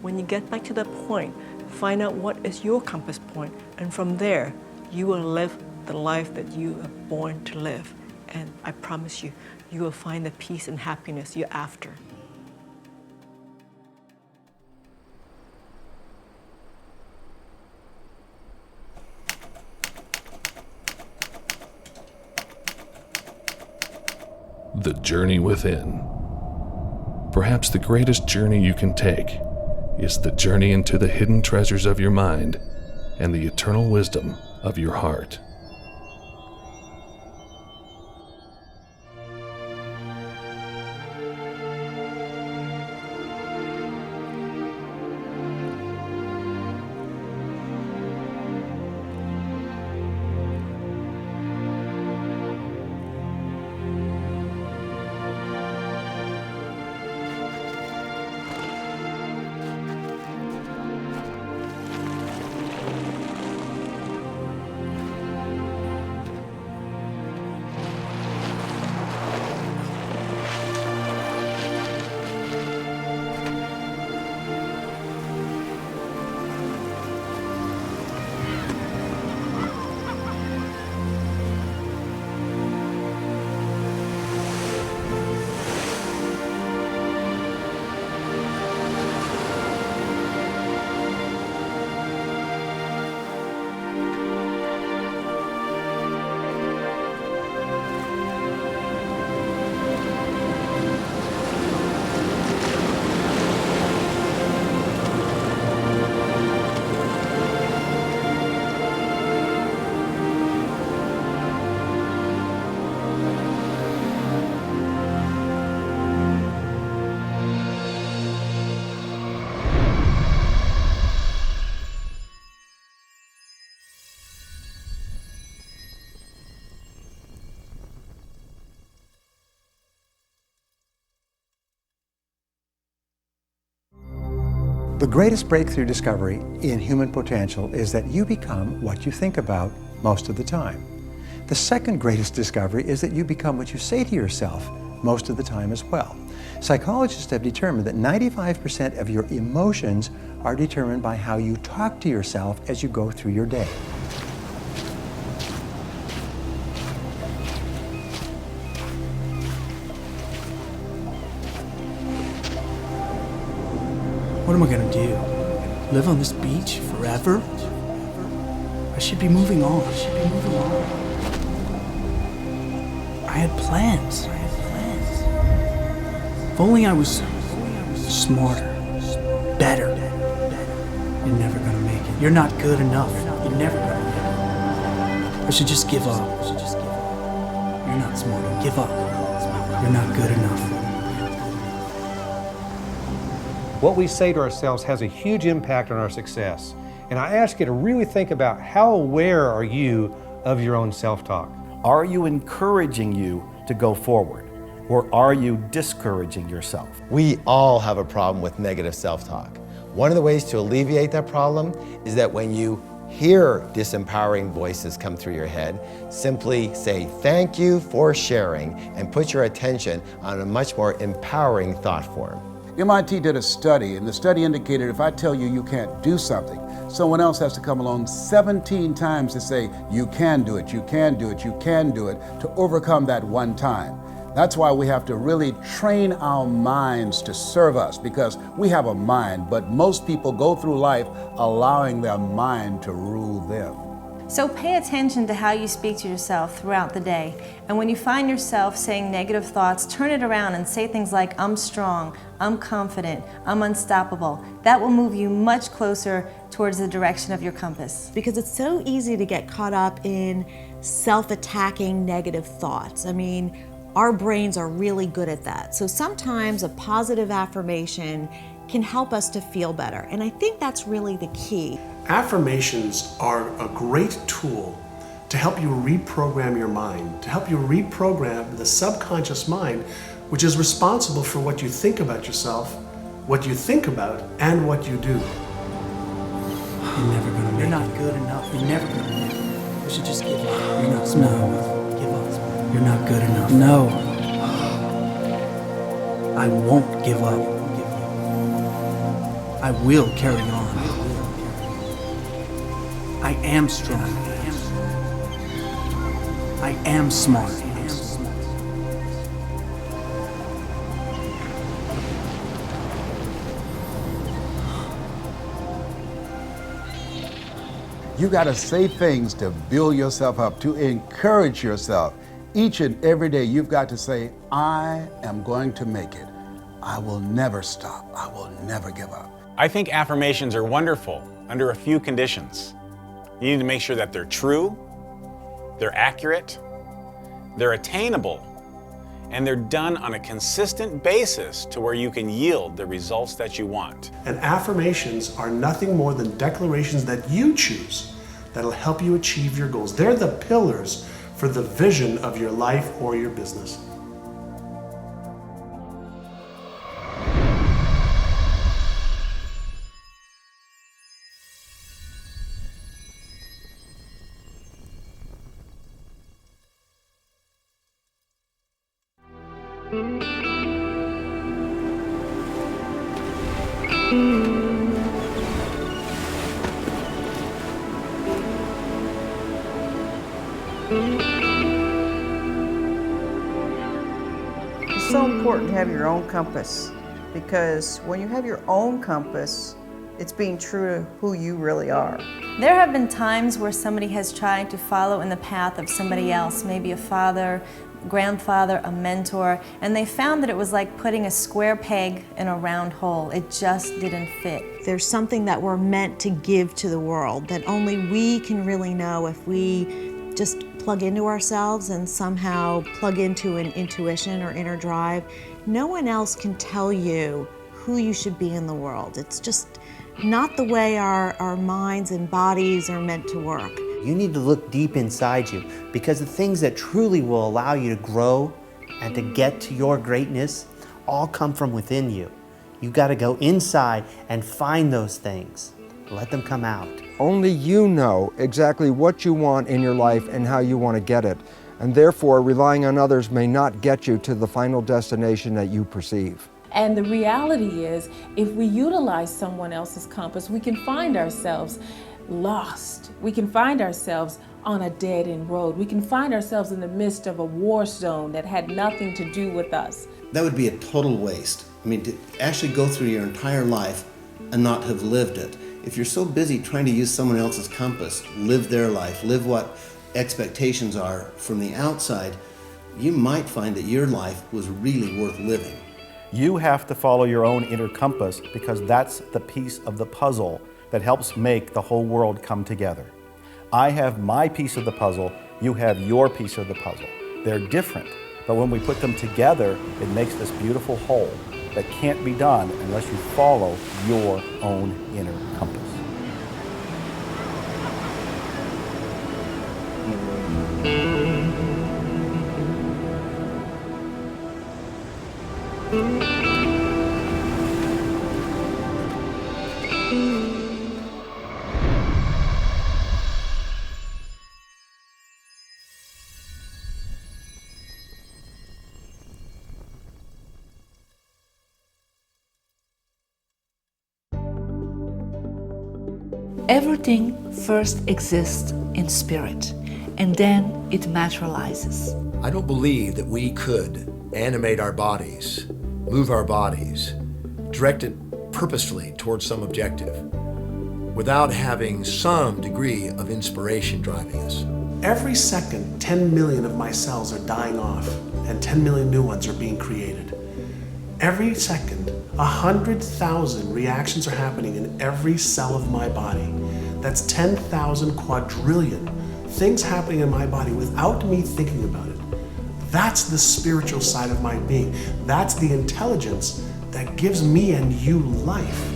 When you get back to that point, find out what is your compass point, and from there, you will live the life that you are born to live. And I promise you, you will find the peace and happiness you're after. The journey within. Perhaps the greatest journey you can take is the journey into the hidden treasures of your mind and the eternal wisdom of your heart. The greatest breakthrough discovery in human potential is that you become what you think about most of the time. The second greatest discovery is that you become what you say to yourself most of the time as well. Psychologists have determined that 95% of your emotions are determined by how you talk to yourself as you go through your day. What am I gonna do? Live on this beach forever? I should be moving on. I had plans. If only I was smarter, better. You're never gonna make it. You're not good enough. You're never gonna make it. I should just give up. You're not smart enough. Give up. You're not good enough. What we say to ourselves has a huge impact on our success. And I ask you to really think about how aware are you of your own self-talk? Are you encouraging you to go forward? Or are you discouraging yourself? We all have a problem with negative self-talk. One of the ways to alleviate that problem is that when you hear disempowering voices come through your head, simply say thank you for sharing and put your attention on a much more empowering thought form. MIT did a study, and the study indicated if I tell you you can't do something, someone else has to come along 17 times to say, you can do it, you can do it, you can do it, to overcome that one time. That's why we have to really train our minds to serve us, because we have a mind, but most people go through life allowing their mind to rule them. So pay attention to how you speak to yourself throughout the day. And when you find yourself saying negative thoughts, turn it around and say things like, I'm strong, I'm confident, I'm unstoppable. That will move you much closer towards the direction of your compass. Because it's so easy to get caught up in self-attacking negative thoughts. I mean, our brains are really good at that. So sometimes a positive affirmation can help us to feel better. And I think that's really the key. Affirmations are a great tool to help you reprogram your mind, to help you reprogram the subconscious mind, which is responsible for what you think about yourself, what you think about, and what you do. You're never gonna make it. You're not good enough. You're never gonna make it. You should just give up. You're not smart enough. Give up. You're not good enough. No. I won't give up. I will carry on. I am strong. I am smart. You got to say things to build yourself up, to encourage yourself. Each and every day you've got to say, I am going to make it. I will never stop. I will never give up. I think affirmations are wonderful under a few conditions. You need to make sure that they're true, they're accurate, they're attainable, and they're done on a consistent basis to where you can yield the results that you want. And affirmations are nothing more than declarations that you choose that'll help you achieve your goals. They're the pillars for the vision of your life or your business. It's so important to have your own compass, because when you have your own compass, it's being true to who you really are. There have been times where somebody has tried to follow in the path of somebody else, maybe a father, grandfather, a mentor, and they found that it was like putting a square peg in a round hole. It just didn't fit. There's something that we're meant to give to the world that only we can really know if we just plug into ourselves and somehow plug into an intuition or inner drive. No one else can tell you who you should be in the world. It's just not the way our minds and bodies are meant to work. You need to look deep inside you, because the things that truly will allow you to grow and to get to your greatness all come from within you. You got to go inside and find those things. Let them come out. Only you know exactly what you want in your life and how you want to get it. And therefore, relying on others may not get you to the final destination that you perceive. And the reality is, if we utilize someone else's compass, we can find ourselves lost. We can find ourselves on a dead-end road. We can find ourselves in the midst of a war zone that had nothing to do with us. That would be a total waste. I mean, to actually go through your entire life and not have lived it. If you're so busy trying to use someone else's compass, live their life, live what expectations are from the outside, you might find that your life was really worth living. You have to follow your own inner compass because that's the piece of the puzzle that helps make the whole world come together. I have my piece of the puzzle, you have your piece of the puzzle. They're different, but when we put them together, it makes this beautiful whole that can't be done unless you follow your own inner compass. Everything first exists in spirit, and then it materializes. I don't believe that we could animate our bodies, move our bodies, direct it purposefully towards some objective without having some degree of inspiration driving us. Every second, 10 million of my cells are dying off and 10 million new ones are being created. Every second, 100,000 reactions are happening in every cell of my body. That's 10,000 quadrillion things happening in my body without me thinking about it. That's the spiritual side of my being. That's the intelligence that gives me and you life.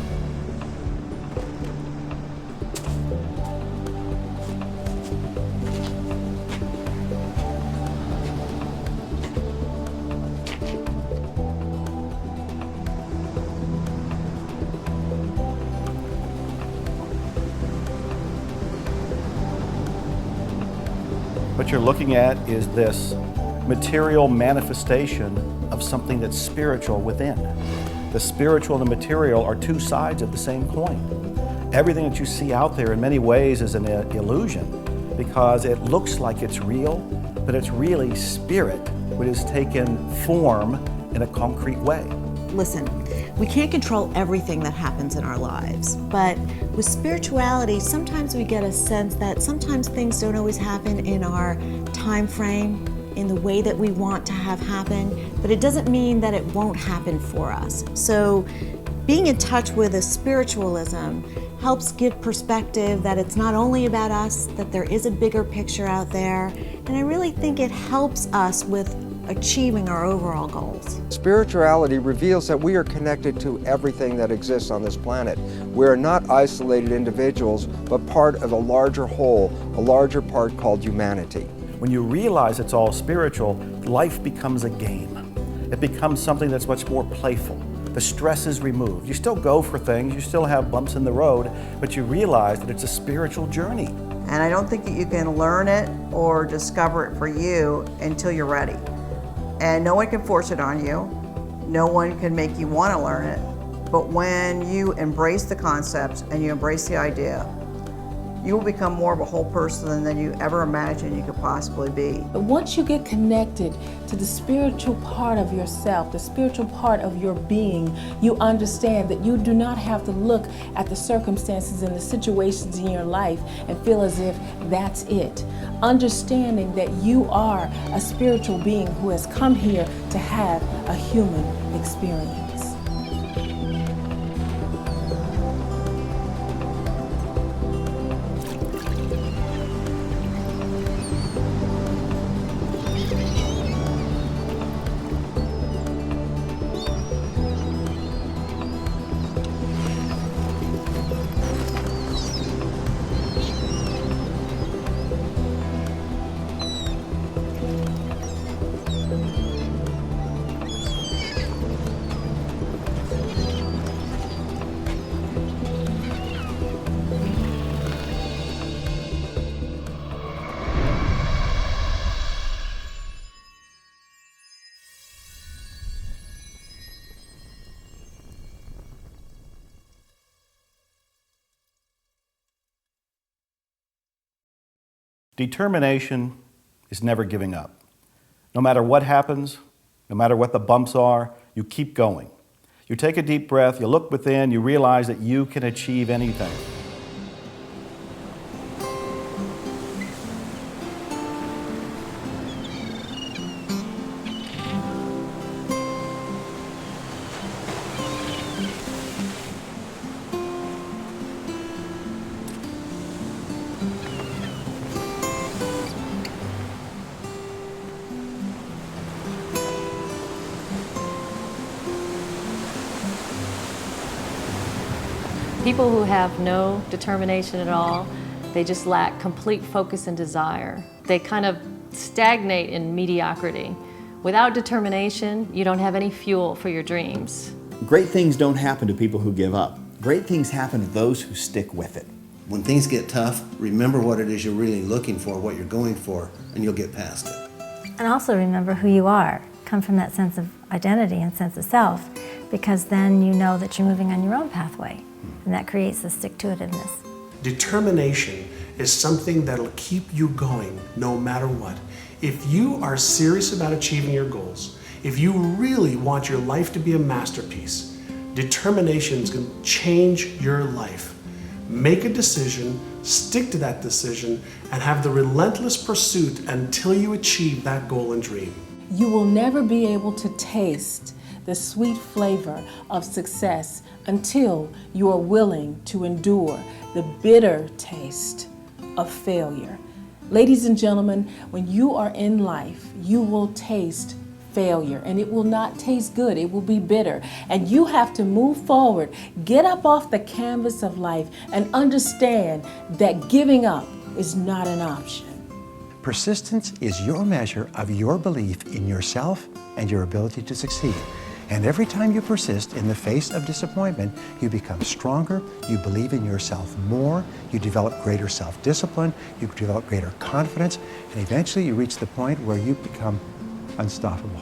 What you're looking at is this material manifestation of something that's spiritual within. The spiritual and the material are two sides of the same coin. Everything that you see out there in many ways is an illusion because it looks like it's real, but it's really spirit which has taken form in a concrete way. Listen, we can't control everything that happens in our lives, but with spirituality, sometimes we get a sense that sometimes things don't always happen in our time frame, in the way that we want to have happen, but it doesn't mean that it won't happen for us. So being in touch with a spiritualism helps give perspective that it's not only about us, that there is a bigger picture out there, and I really think it helps us with achieving our overall goals. Spirituality reveals that we are connected to everything that exists on this planet. We are not isolated individuals, but part of a larger whole, a larger part called humanity. When you realize it's all spiritual, life becomes a game. It becomes something that's much more playful. The stress is removed. You still go for things, you still have bumps in the road, but you realize that it's a spiritual journey. And I don't think that you can learn it or discover it for you until you're ready. And no one can force it on you. No one can make you want to learn it. But when you embrace the concepts and you embrace the idea, you will become more of a whole person than you ever imagined you could possibly be. But once you get connected to the spiritual part of yourself, the spiritual part of your being, you understand that you do not have to look at the circumstances and the situations in your life and feel as if that's it. Understanding that you are a spiritual being who has come here to have a human experience. Determination is never giving up. No matter what happens, no matter what the bumps are, you keep going. You take a deep breath, you look within, you realize that you can achieve anything. People who have no determination at all, they just lack complete focus and desire. They kind of stagnate in mediocrity. Without determination, you don't have any fuel for your dreams. Great things don't happen to people who give up. Great things happen to those who stick with it. When things get tough, remember what it is you're really looking for, what you're going for, and you'll get past it. And also remember who you are. Come from that sense of identity and sense of self, because then you know that you're moving on your own pathway. And that creates a stick-to-itiveness. Determination is something that'll keep you going no matter what. If you are serious about achieving your goals, if you really want your life to be a masterpiece, determination is going to change your life. Make a decision, stick to that decision, and have the relentless pursuit until you achieve that goal and dream. You will never be able to taste the sweet flavor of success until you are willing to endure the bitter taste of failure. Ladies and gentlemen, when you are in life, you will taste failure, and it will not taste good. It will be bitter, and you have to move forward, get up off the canvas of life, and understand that giving up is not an option. Persistence is your measure of your belief in yourself and your ability to succeed. And every time you persist in the face of disappointment, you become stronger, you believe in yourself more, you develop greater self-discipline, you develop greater confidence, and eventually you reach the point where you become unstoppable.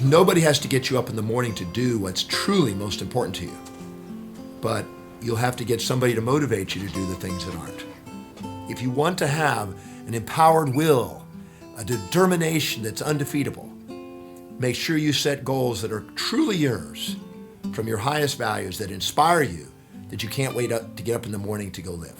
Nobody has to get you up in the morning to do what's truly most important to you. But you'll have to get somebody to motivate you to do the things that aren't. If you want to have an empowered will, a determination that's undefeatable, make sure you set goals that are truly yours, from your highest values that inspire you, that you can't wait to get up in the morning to go live.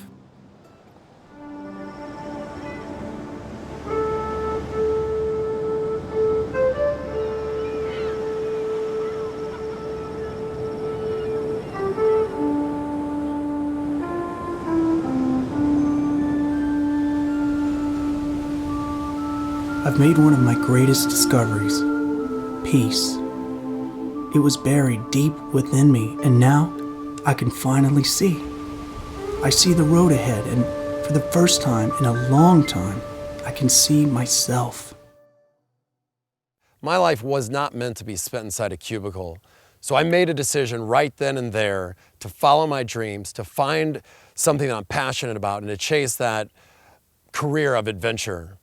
I've made one of my greatest discoveries, peace. It was buried deep within me, and now I can finally see. I see the road ahead, and for the first time in a long time, I can see myself. My life was not meant to be spent inside a cubicle, so I made a decision right then and there to follow my dreams, to find something that I'm passionate about, and to chase that career of adventure.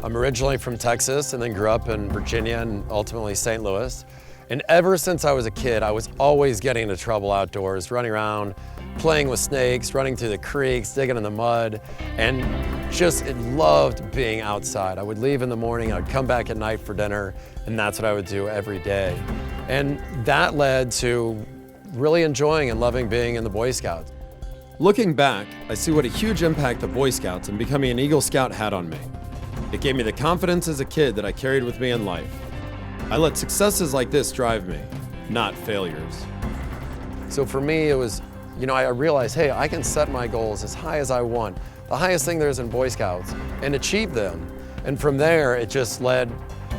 I'm originally from Texas and then grew up in Virginia and ultimately St. Louis. And ever since I was a kid, I was always getting into trouble outdoors, running around, playing with snakes, running through the creeks, digging in the mud, and just loved being outside. I would leave in the morning, I would come back at night for dinner, and that's what I would do every day. And that led to really enjoying and loving being in the Boy Scouts. Looking back, I see what a huge impact the Boy Scouts and becoming an Eagle Scout had on me. It gave me the confidence as a kid that I carried with me in life. I let successes like this drive me, not failures. So for me, it was, I realized, hey, I can set my goals as high as I want, the highest thing there is in Boy Scouts, and achieve them. And from there, it just led,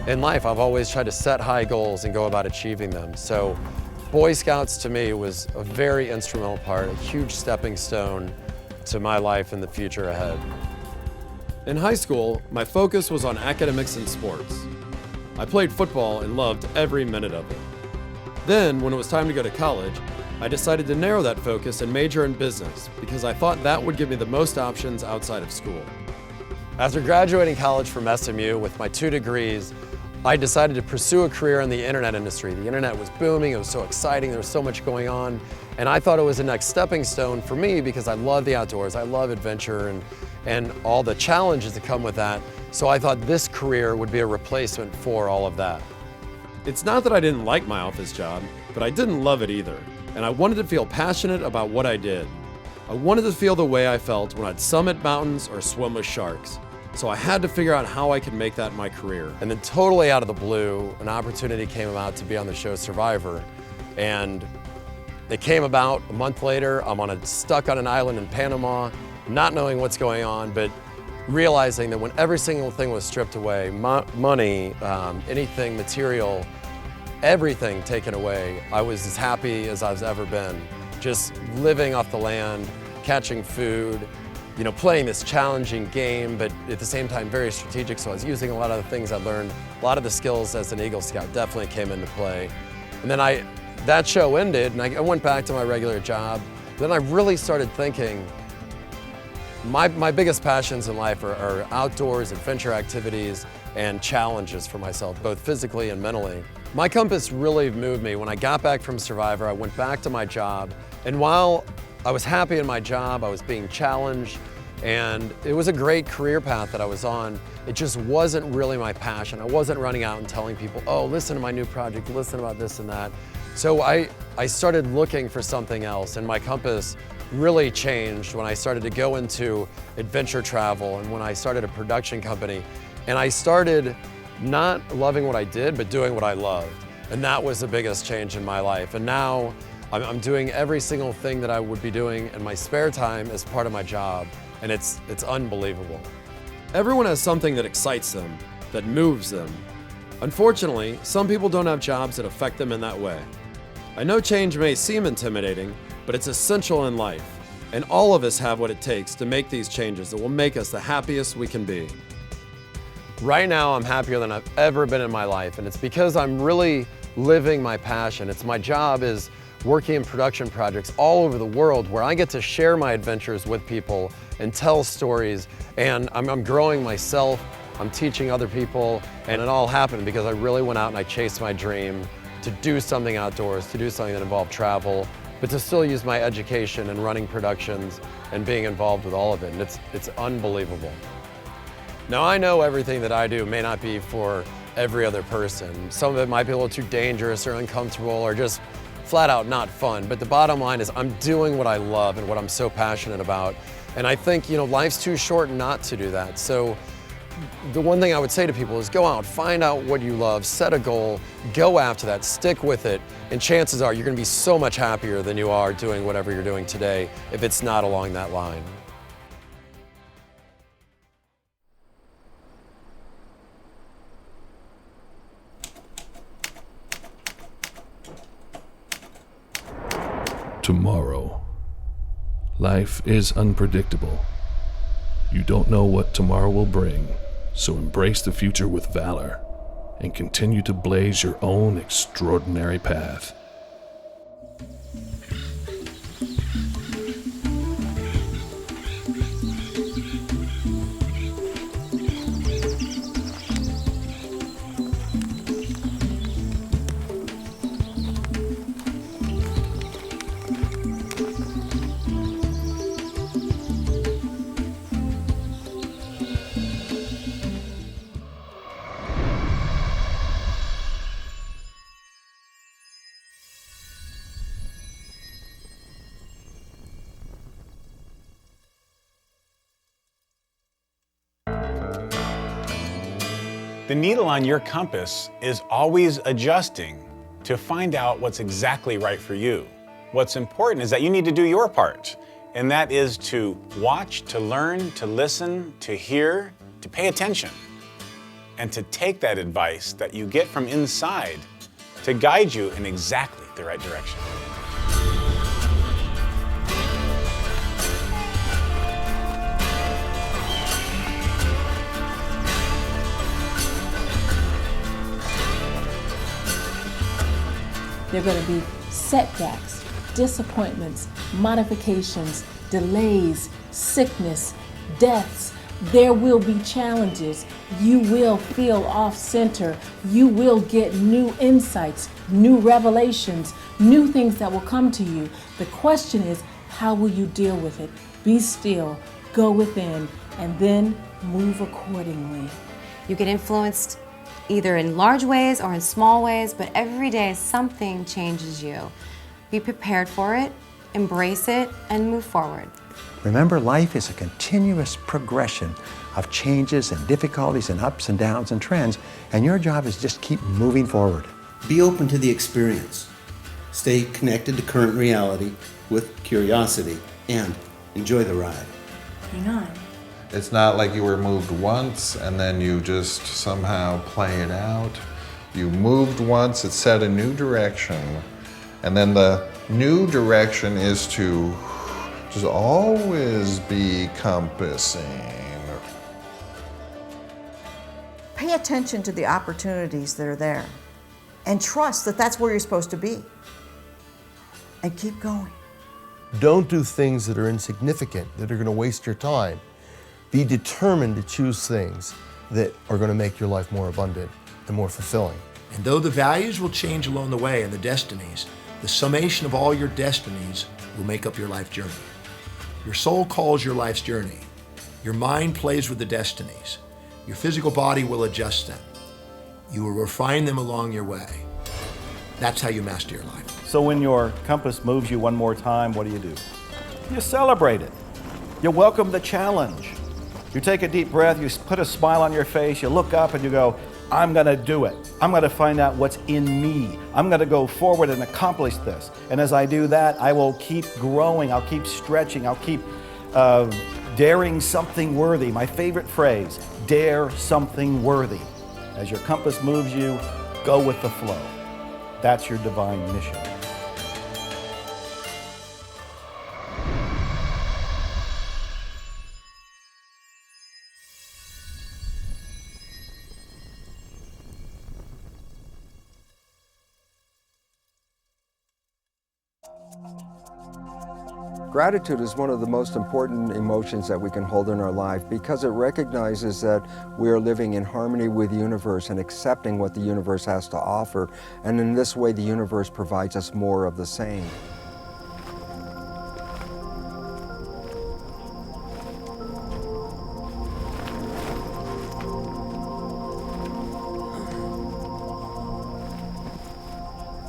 in life, I've always tried to set high goals and go about achieving them. So Boy Scouts to me was a very instrumental part, a huge stepping stone to my life and the future ahead. In high school, my focus was on academics and sports. I played football and loved every minute of it. Then, when it was time to go to college, I decided to narrow that focus and major in business because I thought that would give me the most options outside of school. After graduating college from SMU with my 2 degrees, I decided to pursue a career in the internet industry. The internet was booming, it was so exciting, there was so much going on, and I thought it was the next stepping stone for me because I love the outdoors, I love adventure and all the challenges that come with that. So I thought this career would be a replacement for all of that. It's not that I didn't like my office job, but I didn't love it either, and I wanted to feel passionate about what I did. I wanted to feel the way I felt when I'd summit mountains or swim with sharks. So I had to figure out how I could make that my career. And then totally out of the blue, an opportunity came about to be on the show Survivor. And it came about a month later. I'm stuck on an island in Panama, not knowing what's going on, but realizing that when every single thing was stripped away, money, anything material, everything taken away, I was as happy as I've ever been. Just living off the land, catching food, playing this challenging game, but at the same time very strategic. So I was using a lot of the things I learned, a lot of the skills as an Eagle Scout definitely came into play. And then that show ended and I went back to my regular job. Then I really started thinking, my biggest passions in life are outdoors, adventure activities, and challenges for myself, both physically and mentally. My compass really moved me. When I got back from Survivor, I went back to my job, and while I was happy in my job, I was being challenged, and it was a great career path that I was on. It just wasn't really my passion. I wasn't running out and telling people, oh, listen to my new project, listen about this and that. So I started looking for something else, and my compass really changed when I started to go into adventure travel and when I started a production company. And I started not loving what I did, but doing what I loved. And that was the biggest change in my life. And now I'm doing every single thing that I would be doing in my spare time as part of my job, and it's unbelievable. Everyone has something that excites them, that moves them. Unfortunately, some people don't have jobs that affect them in that way. I know change may seem intimidating, but it's essential in life, and all of us have what it takes to make these changes that will make us the happiest we can be. Right now, I'm happier than I've ever been in my life, and it's because I'm really living my passion. My job is working in production projects all over the world where I get to share my adventures with people and tell stories, and I'm growing myself, I'm teaching other people, and it all happened because I really went out and I chased my dream to do something outdoors, to do something that involved travel, but to still use my education and running productions and being involved with all of it, and it's unbelievable. Now I know everything that I do may not be for every other person. Some of it might be a little too dangerous or uncomfortable or just flat out not fun, but the bottom line is I'm doing what I love and what I'm so passionate about. And I think, life's too short not to do that. So the one thing I would say to people is go out, find out what you love, set a goal, go after that, stick with it, and chances are you're gonna be so much happier than you are doing whatever you're doing today if it's not along that line. Tomorrow. Life is unpredictable. You don't know what tomorrow will bring, so embrace the future with valor and continue to blaze your own extraordinary path. The needle on your compass is always adjusting to find out what's exactly right for you. What's important is that you need to do your part, and that is to watch, to learn, to listen, to hear, to pay attention, and to take that advice that you get from inside to guide you in exactly the right direction. There are going to be setbacks, disappointments, modifications, delays, sickness, deaths. There will be challenges. You will feel off center. You will get new insights, new revelations, new things that will come to you. The question is, how will you deal with it? Be still, go within, and then move accordingly. You get influenced either in large ways or in small ways, but every day something changes you. Be prepared for it, embrace it, and move forward. Remember, life is a continuous progression of changes and difficulties and ups and downs and trends, and your job is just keep moving forward. Be open to the experience. Stay connected to current reality with curiosity, and enjoy the ride. Hang on. It's not like you were moved once and then you just somehow play it out. You moved once, it set a new direction, and then the new direction is to just always be compassing. Pay attention to the opportunities that are there and trust that that's where you're supposed to be. And keep going. Don't do things that are insignificant, that are going to waste your time. Be determined to choose things that are going to make your life more abundant and more fulfilling. And though the values will change along the way and the destinies, the summation of all your destinies will make up your life journey. Your soul calls your life's journey. Your mind plays with the destinies. Your physical body will adjust them. You will refine them along your way. That's how you master your life. So when your compass moves you one more time, what do? You celebrate it. You welcome the challenge. You take a deep breath, you put a smile on your face, you look up and you go, I'm gonna do it. I'm gonna find out what's in me. I'm gonna go forward and accomplish this. And as I do that, I will keep growing, I'll keep stretching, I'll keep daring something worthy. My favorite phrase, dare something worthy. As your compass moves you, go with the flow. That's your divine mission. Gratitude is one of the most important emotions that we can hold in our life because it recognizes that we are living in harmony with the universe and accepting what the universe has to offer. And in this way, the universe provides us more of the same.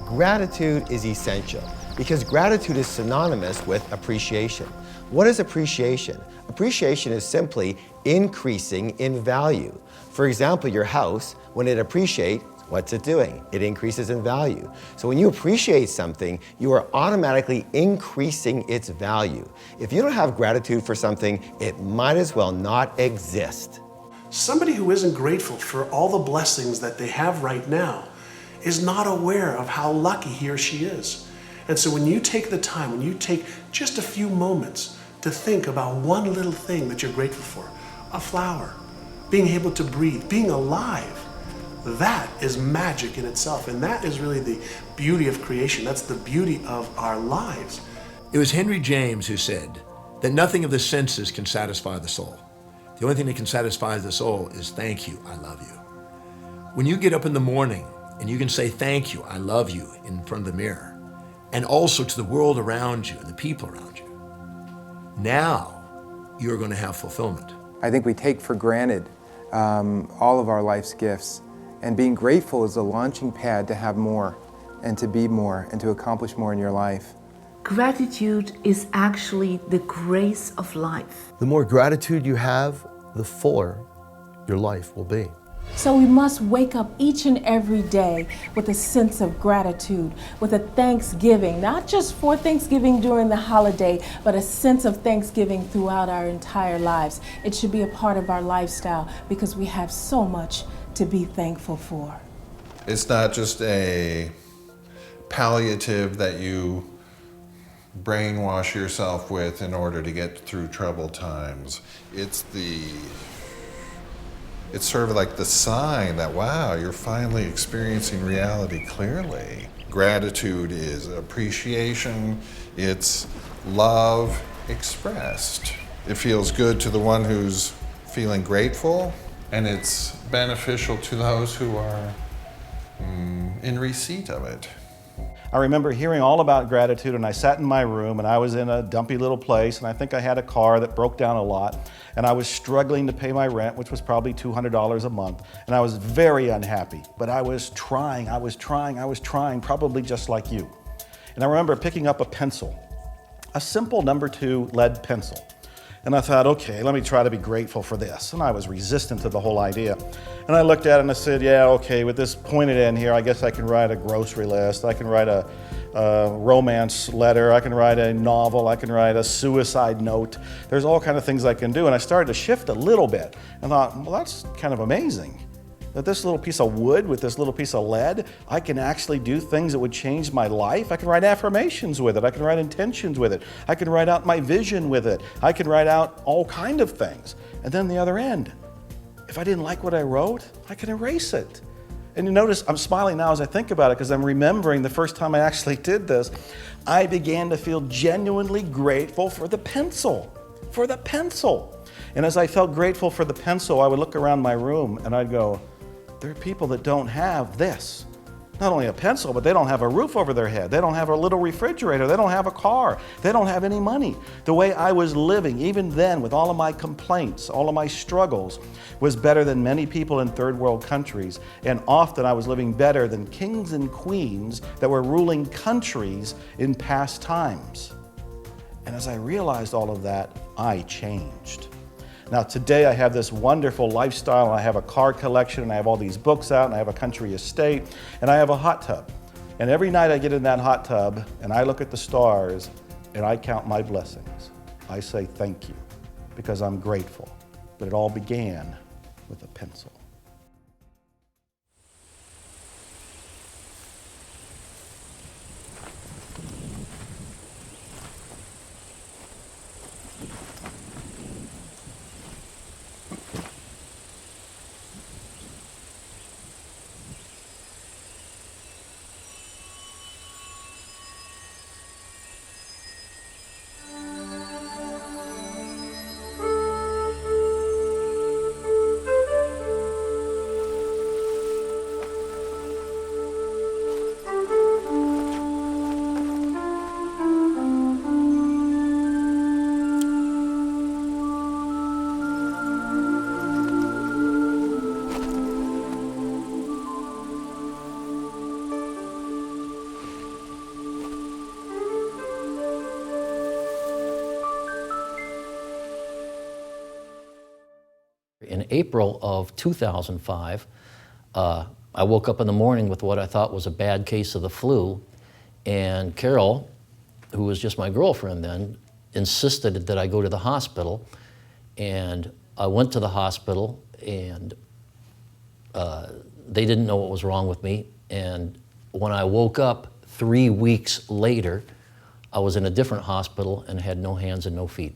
Gratitude is essential because gratitude is synonymous with appreciation. What is appreciation? Appreciation is simply increasing in value. For example, your house, when it appreciates, what's it doing? It increases in value. So when you appreciate something, you are automatically increasing its value. If you don't have gratitude for something, it might as well not exist. Somebody who isn't grateful for all the blessings that they have right now is not aware of how lucky he or she is. And so when you take the time, when you take just a few moments to think about one little thing that you're grateful for, a flower, being able to breathe, being alive, that is magic in itself. And that is really the beauty of creation. That's the beauty of our lives. It was Henry James who said that nothing of the senses can satisfy the soul. The only thing that can satisfy the soul is thank you, I love you. When you get up in the morning and you can say thank you, I love you in front of the mirror, and also to the world around you and the people around you, now you're going to have fulfillment. I think we take for granted all of our life's gifts, and being grateful is a launching pad to have more and to be more and to accomplish more in your life. Gratitude is actually the grace of life. The more gratitude you have, the fuller your life will be. So we must wake up each and every day with a sense of gratitude, with a thanksgiving, not just for Thanksgiving during the holiday, but a sense of thanksgiving throughout our entire lives. It should be a part of our lifestyle because we have so much to be thankful for. It's not just a palliative that you brainwash yourself with in order to get through troubled times. It's sort of like the sign that, wow, you're finally experiencing reality clearly. Gratitude is appreciation, it's love expressed. It feels good to the one who's feeling grateful, and it's beneficial to those who are in receipt of it. I remember hearing all about gratitude, and I sat in my room, and I was in a dumpy little place, and I think I had a car that broke down a lot, and I was struggling to pay my rent, which was probably $200 a month, and I was very unhappy. But I was trying, probably just like you. And I remember picking up a pencil, a simple number 2 lead pencil. And I thought, okay, let me try to be grateful for this. And I was resistant to the whole idea. And I looked at it and I said, yeah, okay, with this pointed end here, I guess I can write a grocery list, I can write a romance letter, I can write a novel, I can write a suicide note. There's all kinds of things I can do. And I started to shift a little bit and thought, well, that's kind of amazing. That this little piece of wood with this little piece of lead, I can actually do things that would change my life. I can write affirmations with it. I can write intentions with it. I can write out my vision with it. I can write out all kinds of things. And then the other end, if I didn't like what I wrote, I can erase it. And you notice I'm smiling now as I think about it because I'm remembering the first time I actually did this. I began to feel genuinely grateful for the pencil, And as I felt grateful for the pencil, I would look around my room and I'd go, there are people that don't have this. Not only a pencil, but they don't have a roof over their head. They don't have a little refrigerator. They don't have a car. They don't have any money. The way I was living, even then, with all of my complaints, all of my struggles, was better than many people in third world countries. And often I was living better than kings and queens that were ruling countries in past times. And as I realized all of that, I changed. Now today I have this wonderful lifestyle, and I have a car collection, and I have all these books out, and I have a country estate, and I have a hot tub. And every night I get in that hot tub and I look at the stars and I count my blessings. I say thank you because I'm grateful. But it all began with a pencil. In April of 2005, I woke up in the morning with what I thought was a bad case of the flu, and Carol, who was just my girlfriend then, insisted that I go to the hospital, and I went to the hospital, and they didn't know what was wrong with me, and when I woke up 3 weeks later, I was in a different hospital and had no hands and no feet.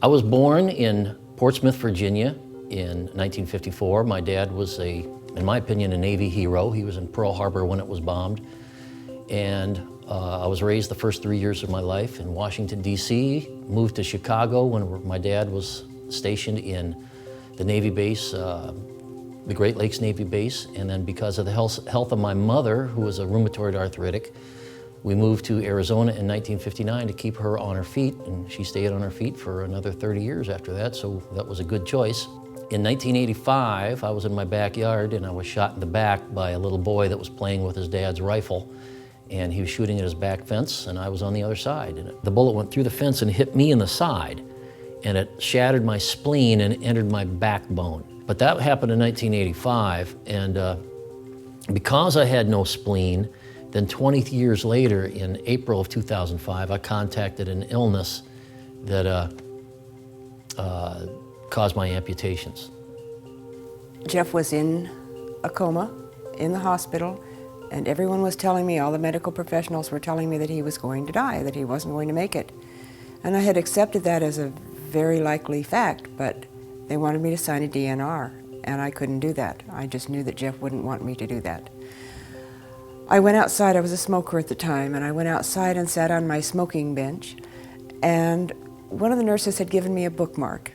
I was born in Portsmouth, Virginia in 1954. My dad was in my opinion, a Navy hero. He was in Pearl Harbor when it was bombed. And I was raised the first 3 years of my life in Washington, D.C., moved to Chicago when my dad was stationed in the Navy base, the Great Lakes Navy base. And then because of the health of my mother, who was a rheumatoid arthritic, we moved to Arizona in 1959 to keep her on her feet, and she stayed on her feet for another 30 years after that, so that was a good choice. In 1985, I was in my backyard and I was shot in the back by a little boy that was playing with his dad's rifle, and he was shooting at his back fence, and I was on the other side. And the bullet went through the fence and hit me in the side, and it shattered my spleen and entered my backbone. But that happened in 1985, and because I had no spleen, then 20 years later, in April of 2005, I contacted an illness that caused my amputations. Jeff was in a coma in the hospital, and everyone was telling me, all the medical professionals were telling me that he was going to die, that he wasn't going to make it. And I had accepted that as a very likely fact, but they wanted me to sign a DNR. and I couldn't do that. I just knew that Jeff wouldn't want me to do that. I went outside, I was a smoker at the time, and I went outside and sat on my smoking bench, and one of the nurses had given me a bookmark,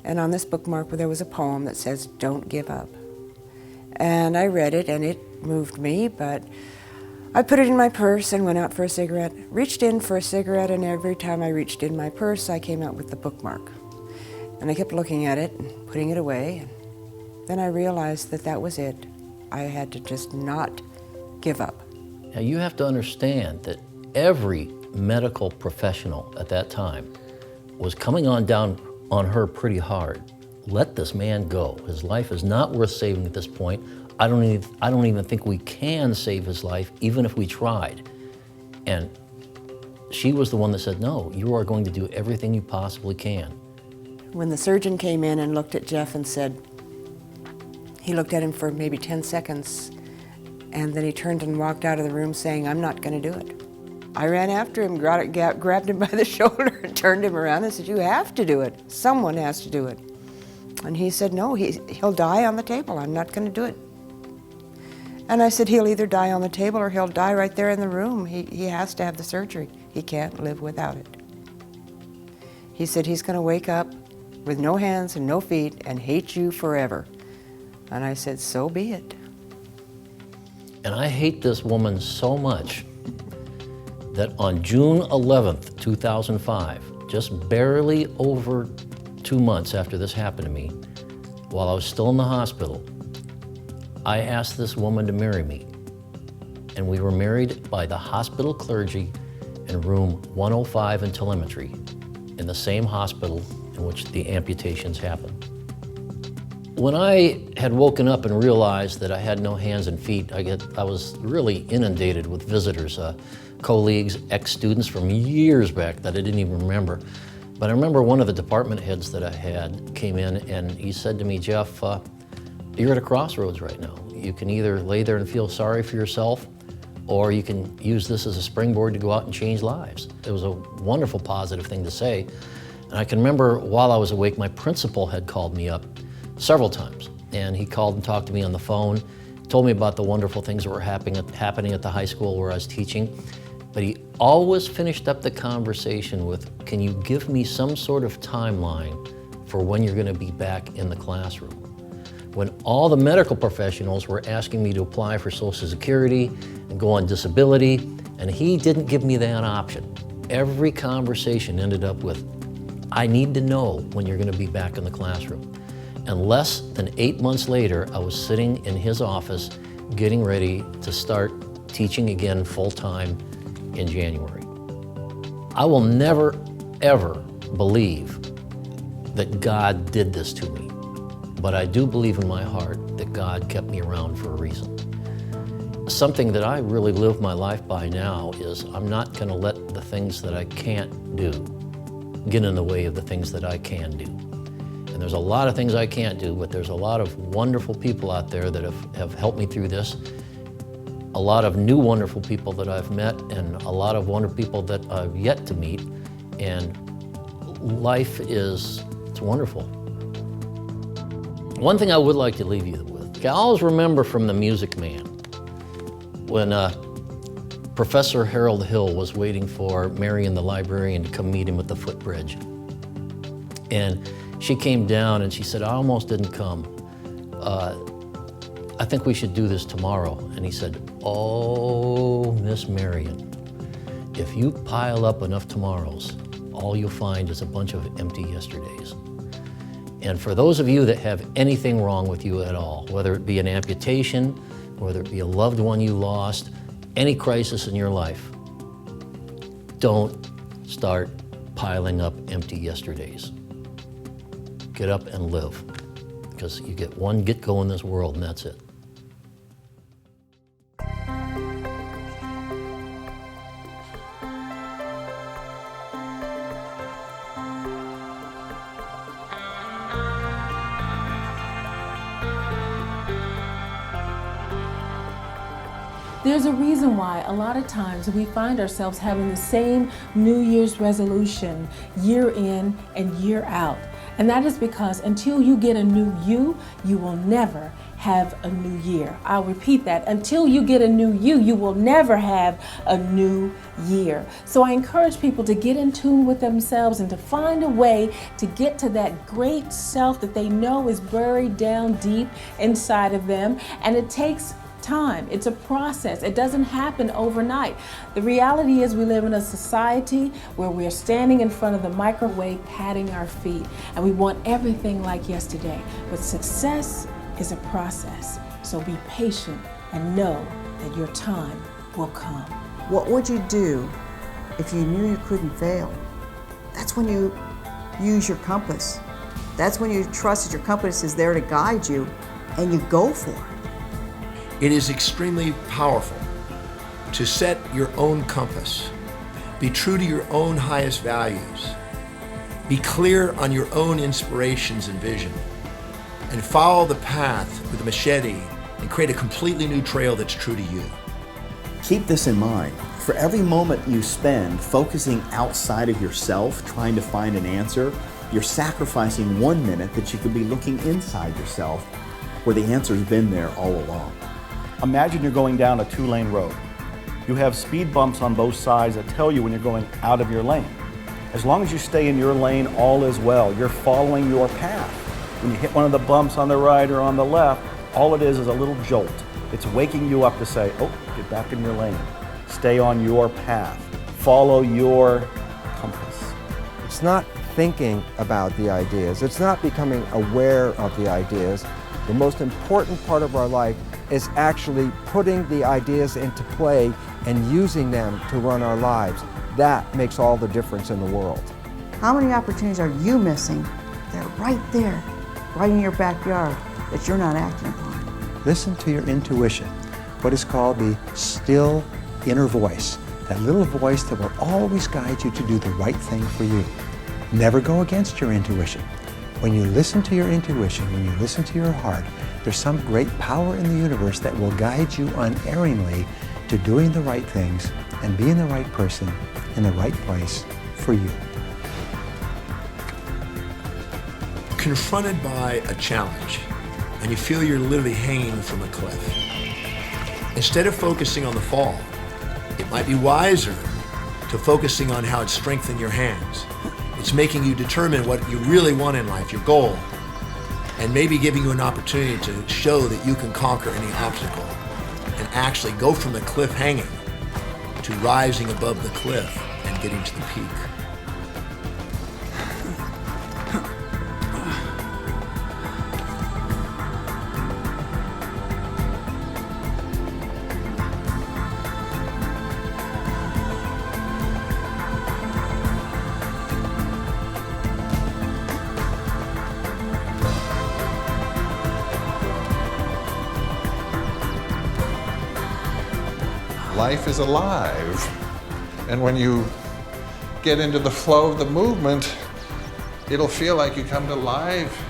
and on this bookmark there was a poem that says, "Don't give up." And I read it, and it moved me, but I put it in my purse and went out for a cigarette, reached in for a cigarette, and every time I reached in my purse, I came out with the bookmark. And I kept looking at it and putting it away, and then I realized that that was it. I had to just not give up. Now you have to understand that every medical professional at that time was coming on down on her pretty hard. Let this man go. His life is not worth saving at this point. I don't even think we can save his life, even if we tried. And she was the one that said, no, you are going to do everything you possibly can. When the surgeon came in and looked at Jeff and said, he looked at him for maybe 10 seconds, and then he turned and walked out of the room saying, I'm not going to do it. I ran after him, grabbed him by the shoulder and turned him around and said, you have to do it. Someone has to do it. And he said, no, he'll die on the table. I'm not going to do it. And I said, he'll either die on the table or he'll die right there in the room. He has to have the surgery. He can't live without it. He said he's going to wake up with no hands and no feet and hate you forever. And I said, so be it. And I hate this woman so much that on June 11th, 2005, just barely over 2 months after this happened to me, while I was still in the hospital, I asked this woman to marry me. And we were married by the hospital clergy in room 105 in telemetry, in the same hospital in which the amputations happened. When I had woken up and realized that I had no hands and feet, I was really inundated with visitors, colleagues, ex-students from years back that I didn't even remember. But I remember one of the department heads that I had came in and he said to me, Jeff, you're at a crossroads right now. You can either lay there and feel sorry for yourself, or you can use this as a springboard to go out and change lives. It was a wonderful, positive thing to say. And I can remember while I was awake, my principal had called me up several times. And he called and talked to me on the phone, told me about the wonderful things that were happening at the high school where I was teaching. But he always finished up the conversation with, can you give me some sort of timeline for when you're going to be back in the classroom? When all the medical professionals were asking me to apply for Social Security and go on disability, and he didn't give me that option. Every conversation ended up with, I need to know when you're going to be back in the classroom. And less than 8 months later, I was sitting in his office getting ready to start teaching again full-time in January. I will never, ever believe that God did this to me, but I do believe in my heart that God kept me around for a reason. Something that I really live my life by now is I'm not going to let the things that I can't do get in the way of the things that I can do. And there's a lot of things I can't do, but there's a lot of wonderful people out there that have helped me through this. A lot of new wonderful people that I've met, and a lot of wonderful people that I've yet to meet. And life it's wonderful. One thing I would like to leave you with, I always remember from The Music Man, when Professor Harold Hill was waiting for Marion the librarian to come meet him at the footbridge. And she came down and she said, I almost didn't come. I think we should do this tomorrow. And he said, oh, Miss Marion, if you pile up enough tomorrows, all you'll find is a bunch of empty yesterdays. And for those of you that have anything wrong with you at all, whether it be an amputation, whether it be a loved one you lost, any crisis in your life, don't start piling up empty yesterdays. Get up and live, because you get one get-go in this world and that's it. There's a reason why a lot of times we find ourselves having the same New Year's resolution year in and year out. And that is because until you get a new you, you will never have a new year. I'll repeat that. Until you get a new you, you will never have a new year. So I encourage people to get in tune with themselves and to find a way to get to that great self that they know is buried down deep inside of them. And it takes time. It's a process. It doesn't happen overnight. The reality is we live in a society where we're standing in front of the microwave patting our feet, and we want everything like yesterday. But success is a process. So be patient and know that your time will come. What would you do if you knew you couldn't fail? That's when you use your compass. That's when you trust that your compass is there to guide you and you go for it. It is extremely powerful to set your own compass, be true to your own highest values, be clear on your own inspirations and vision, and follow the path with a machete and create a completely new trail that's true to you. Keep this in mind. For every moment you spend focusing outside of yourself, trying to find an answer, you're sacrificing 1 minute that you could be looking inside yourself where the answer's been there all along. Imagine you're going down a 2-lane road. You have speed bumps on both sides that tell you when you're going out of your lane. As long as you stay in your lane, all is well. You're following your path. When you hit one of the bumps on the right or on the left, all it is a little jolt. It's waking you up to say, oh, get back in your lane. Stay on your path. Follow your compass. It's not thinking about the ideas. It's not becoming aware of the ideas. The most important part of our life is actually putting the ideas into play and using them to run our lives. That makes all the difference in the world. How many opportunities are you missing? They're right there, right in your backyard, that you're not acting upon. Listen to your intuition, what is called the still inner voice, that little voice that will always guide you to do the right thing for you. Never go against your intuition. When you listen to your intuition, when you listen to your heart, there's some great power in the universe that will guide you unerringly to doing the right things and being the right person in the right place for you. Confronted by a challenge and you feel you're literally hanging from a cliff. Instead of focusing on the fall, it might be wiser to focusing on how it's strengthening your hands. It's making you determine what you really want in life, your goal, and maybe giving you an opportunity to show that you can conquer any obstacle and actually go from the cliff hanging to rising above the cliff and getting to the peak. Life is alive. And when you get into the flow of the movement, it'll feel like you come to life.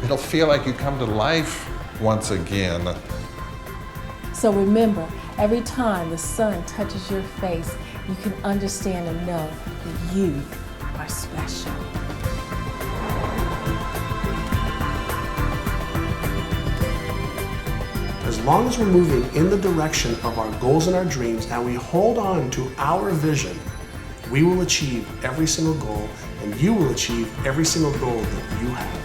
It'll feel like you come to life once again. So remember, every time the sun touches your face, you can understand and know that you are special. As long as we're moving in the direction of our goals and our dreams and we hold on to our vision, we will achieve every single goal and you will achieve every single goal that you have.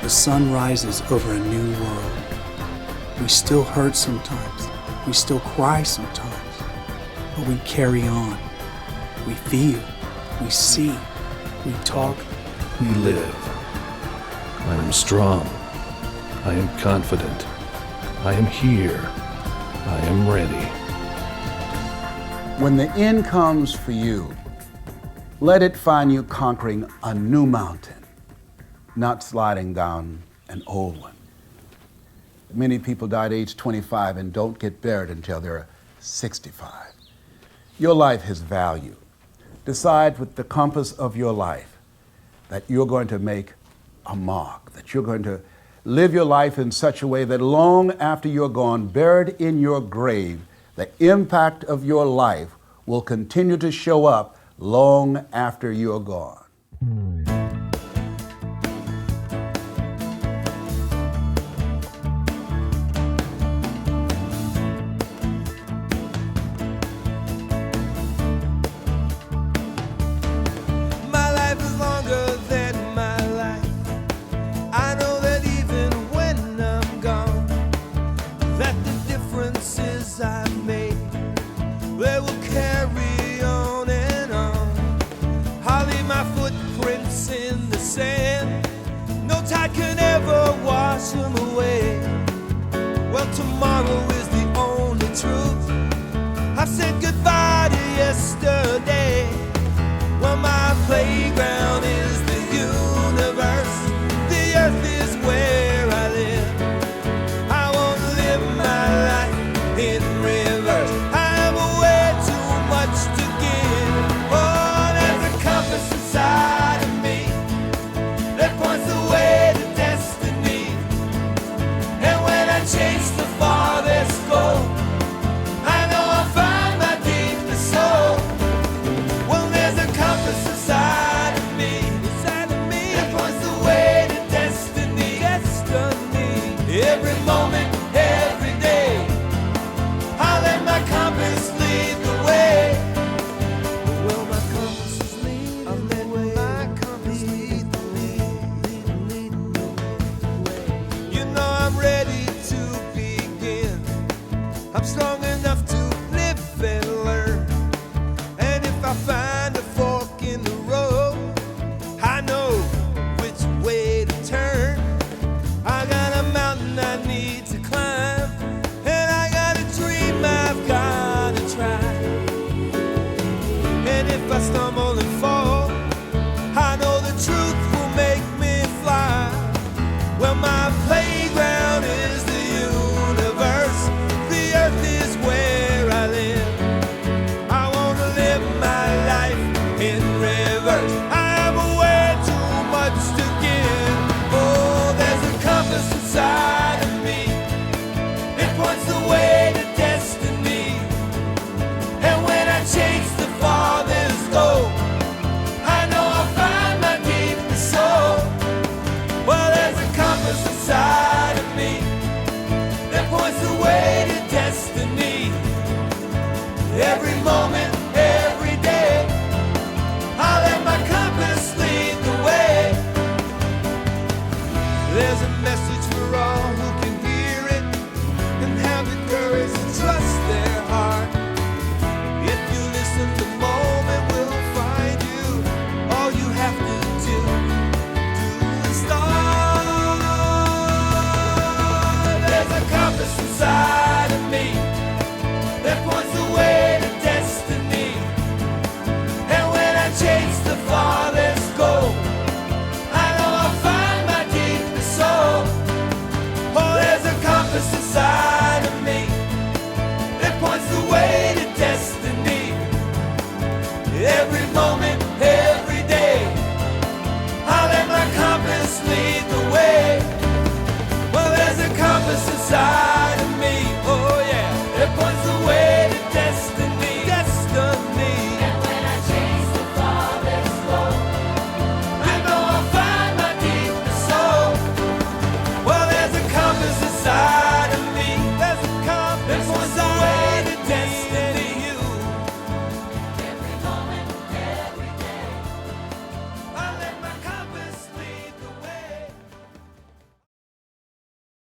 The sun rises over a new world. We still hurt sometimes. We still cry sometimes. But we carry on. We feel. We see. We talk. We live. I am strong. I am confident. I am here. I am ready. When the end comes for you, let it find you conquering a new mountain, not sliding down an old one. Many people die at age 25 and don't get buried until they're 65. Your life has value. Decide with the compass of your life that you're going to make a mark, that you're going to live your life in such a way that long after you're gone, buried in your grave, the impact of your life will continue to show up long after you're gone. Tomorrow is the only truth. I've said goodbye to yesterday. Well, my playground is the universe. The earth is where I live. I won't live my life in reverse. I have way too much to give. Oh, there's a compass inside of me that points the way to destiny. And when I chase the farthest goal, I know I'll find my deepest soul. Well, there's a compass inside of me that points the way to destiny. Every moment, every day, I'll let my compass lead the way. Well, my compass is leading the way. My compass lead the way. You know I'm ready to begin. I'm strong enough to live and learn. And if I find a fork in the road, I know which way to turn. I got a mountain I need to climb, and I got a dream I've got to try. And if I stumble and fall, I know the truth will make me fly. Well, my playground is the universe. The earth is where I live. I want to live my life in reverse. I have way too much to give. Oh, there's a compass inside of me. It points the way to destiny. And when I chase the farthest goal, I know I'll find my deepest soul. Well, there's a compass inside of me that points the way to destiny. Every moment, every day, I'll let my compass lead the way. There's a message for all who can hear it and have the courage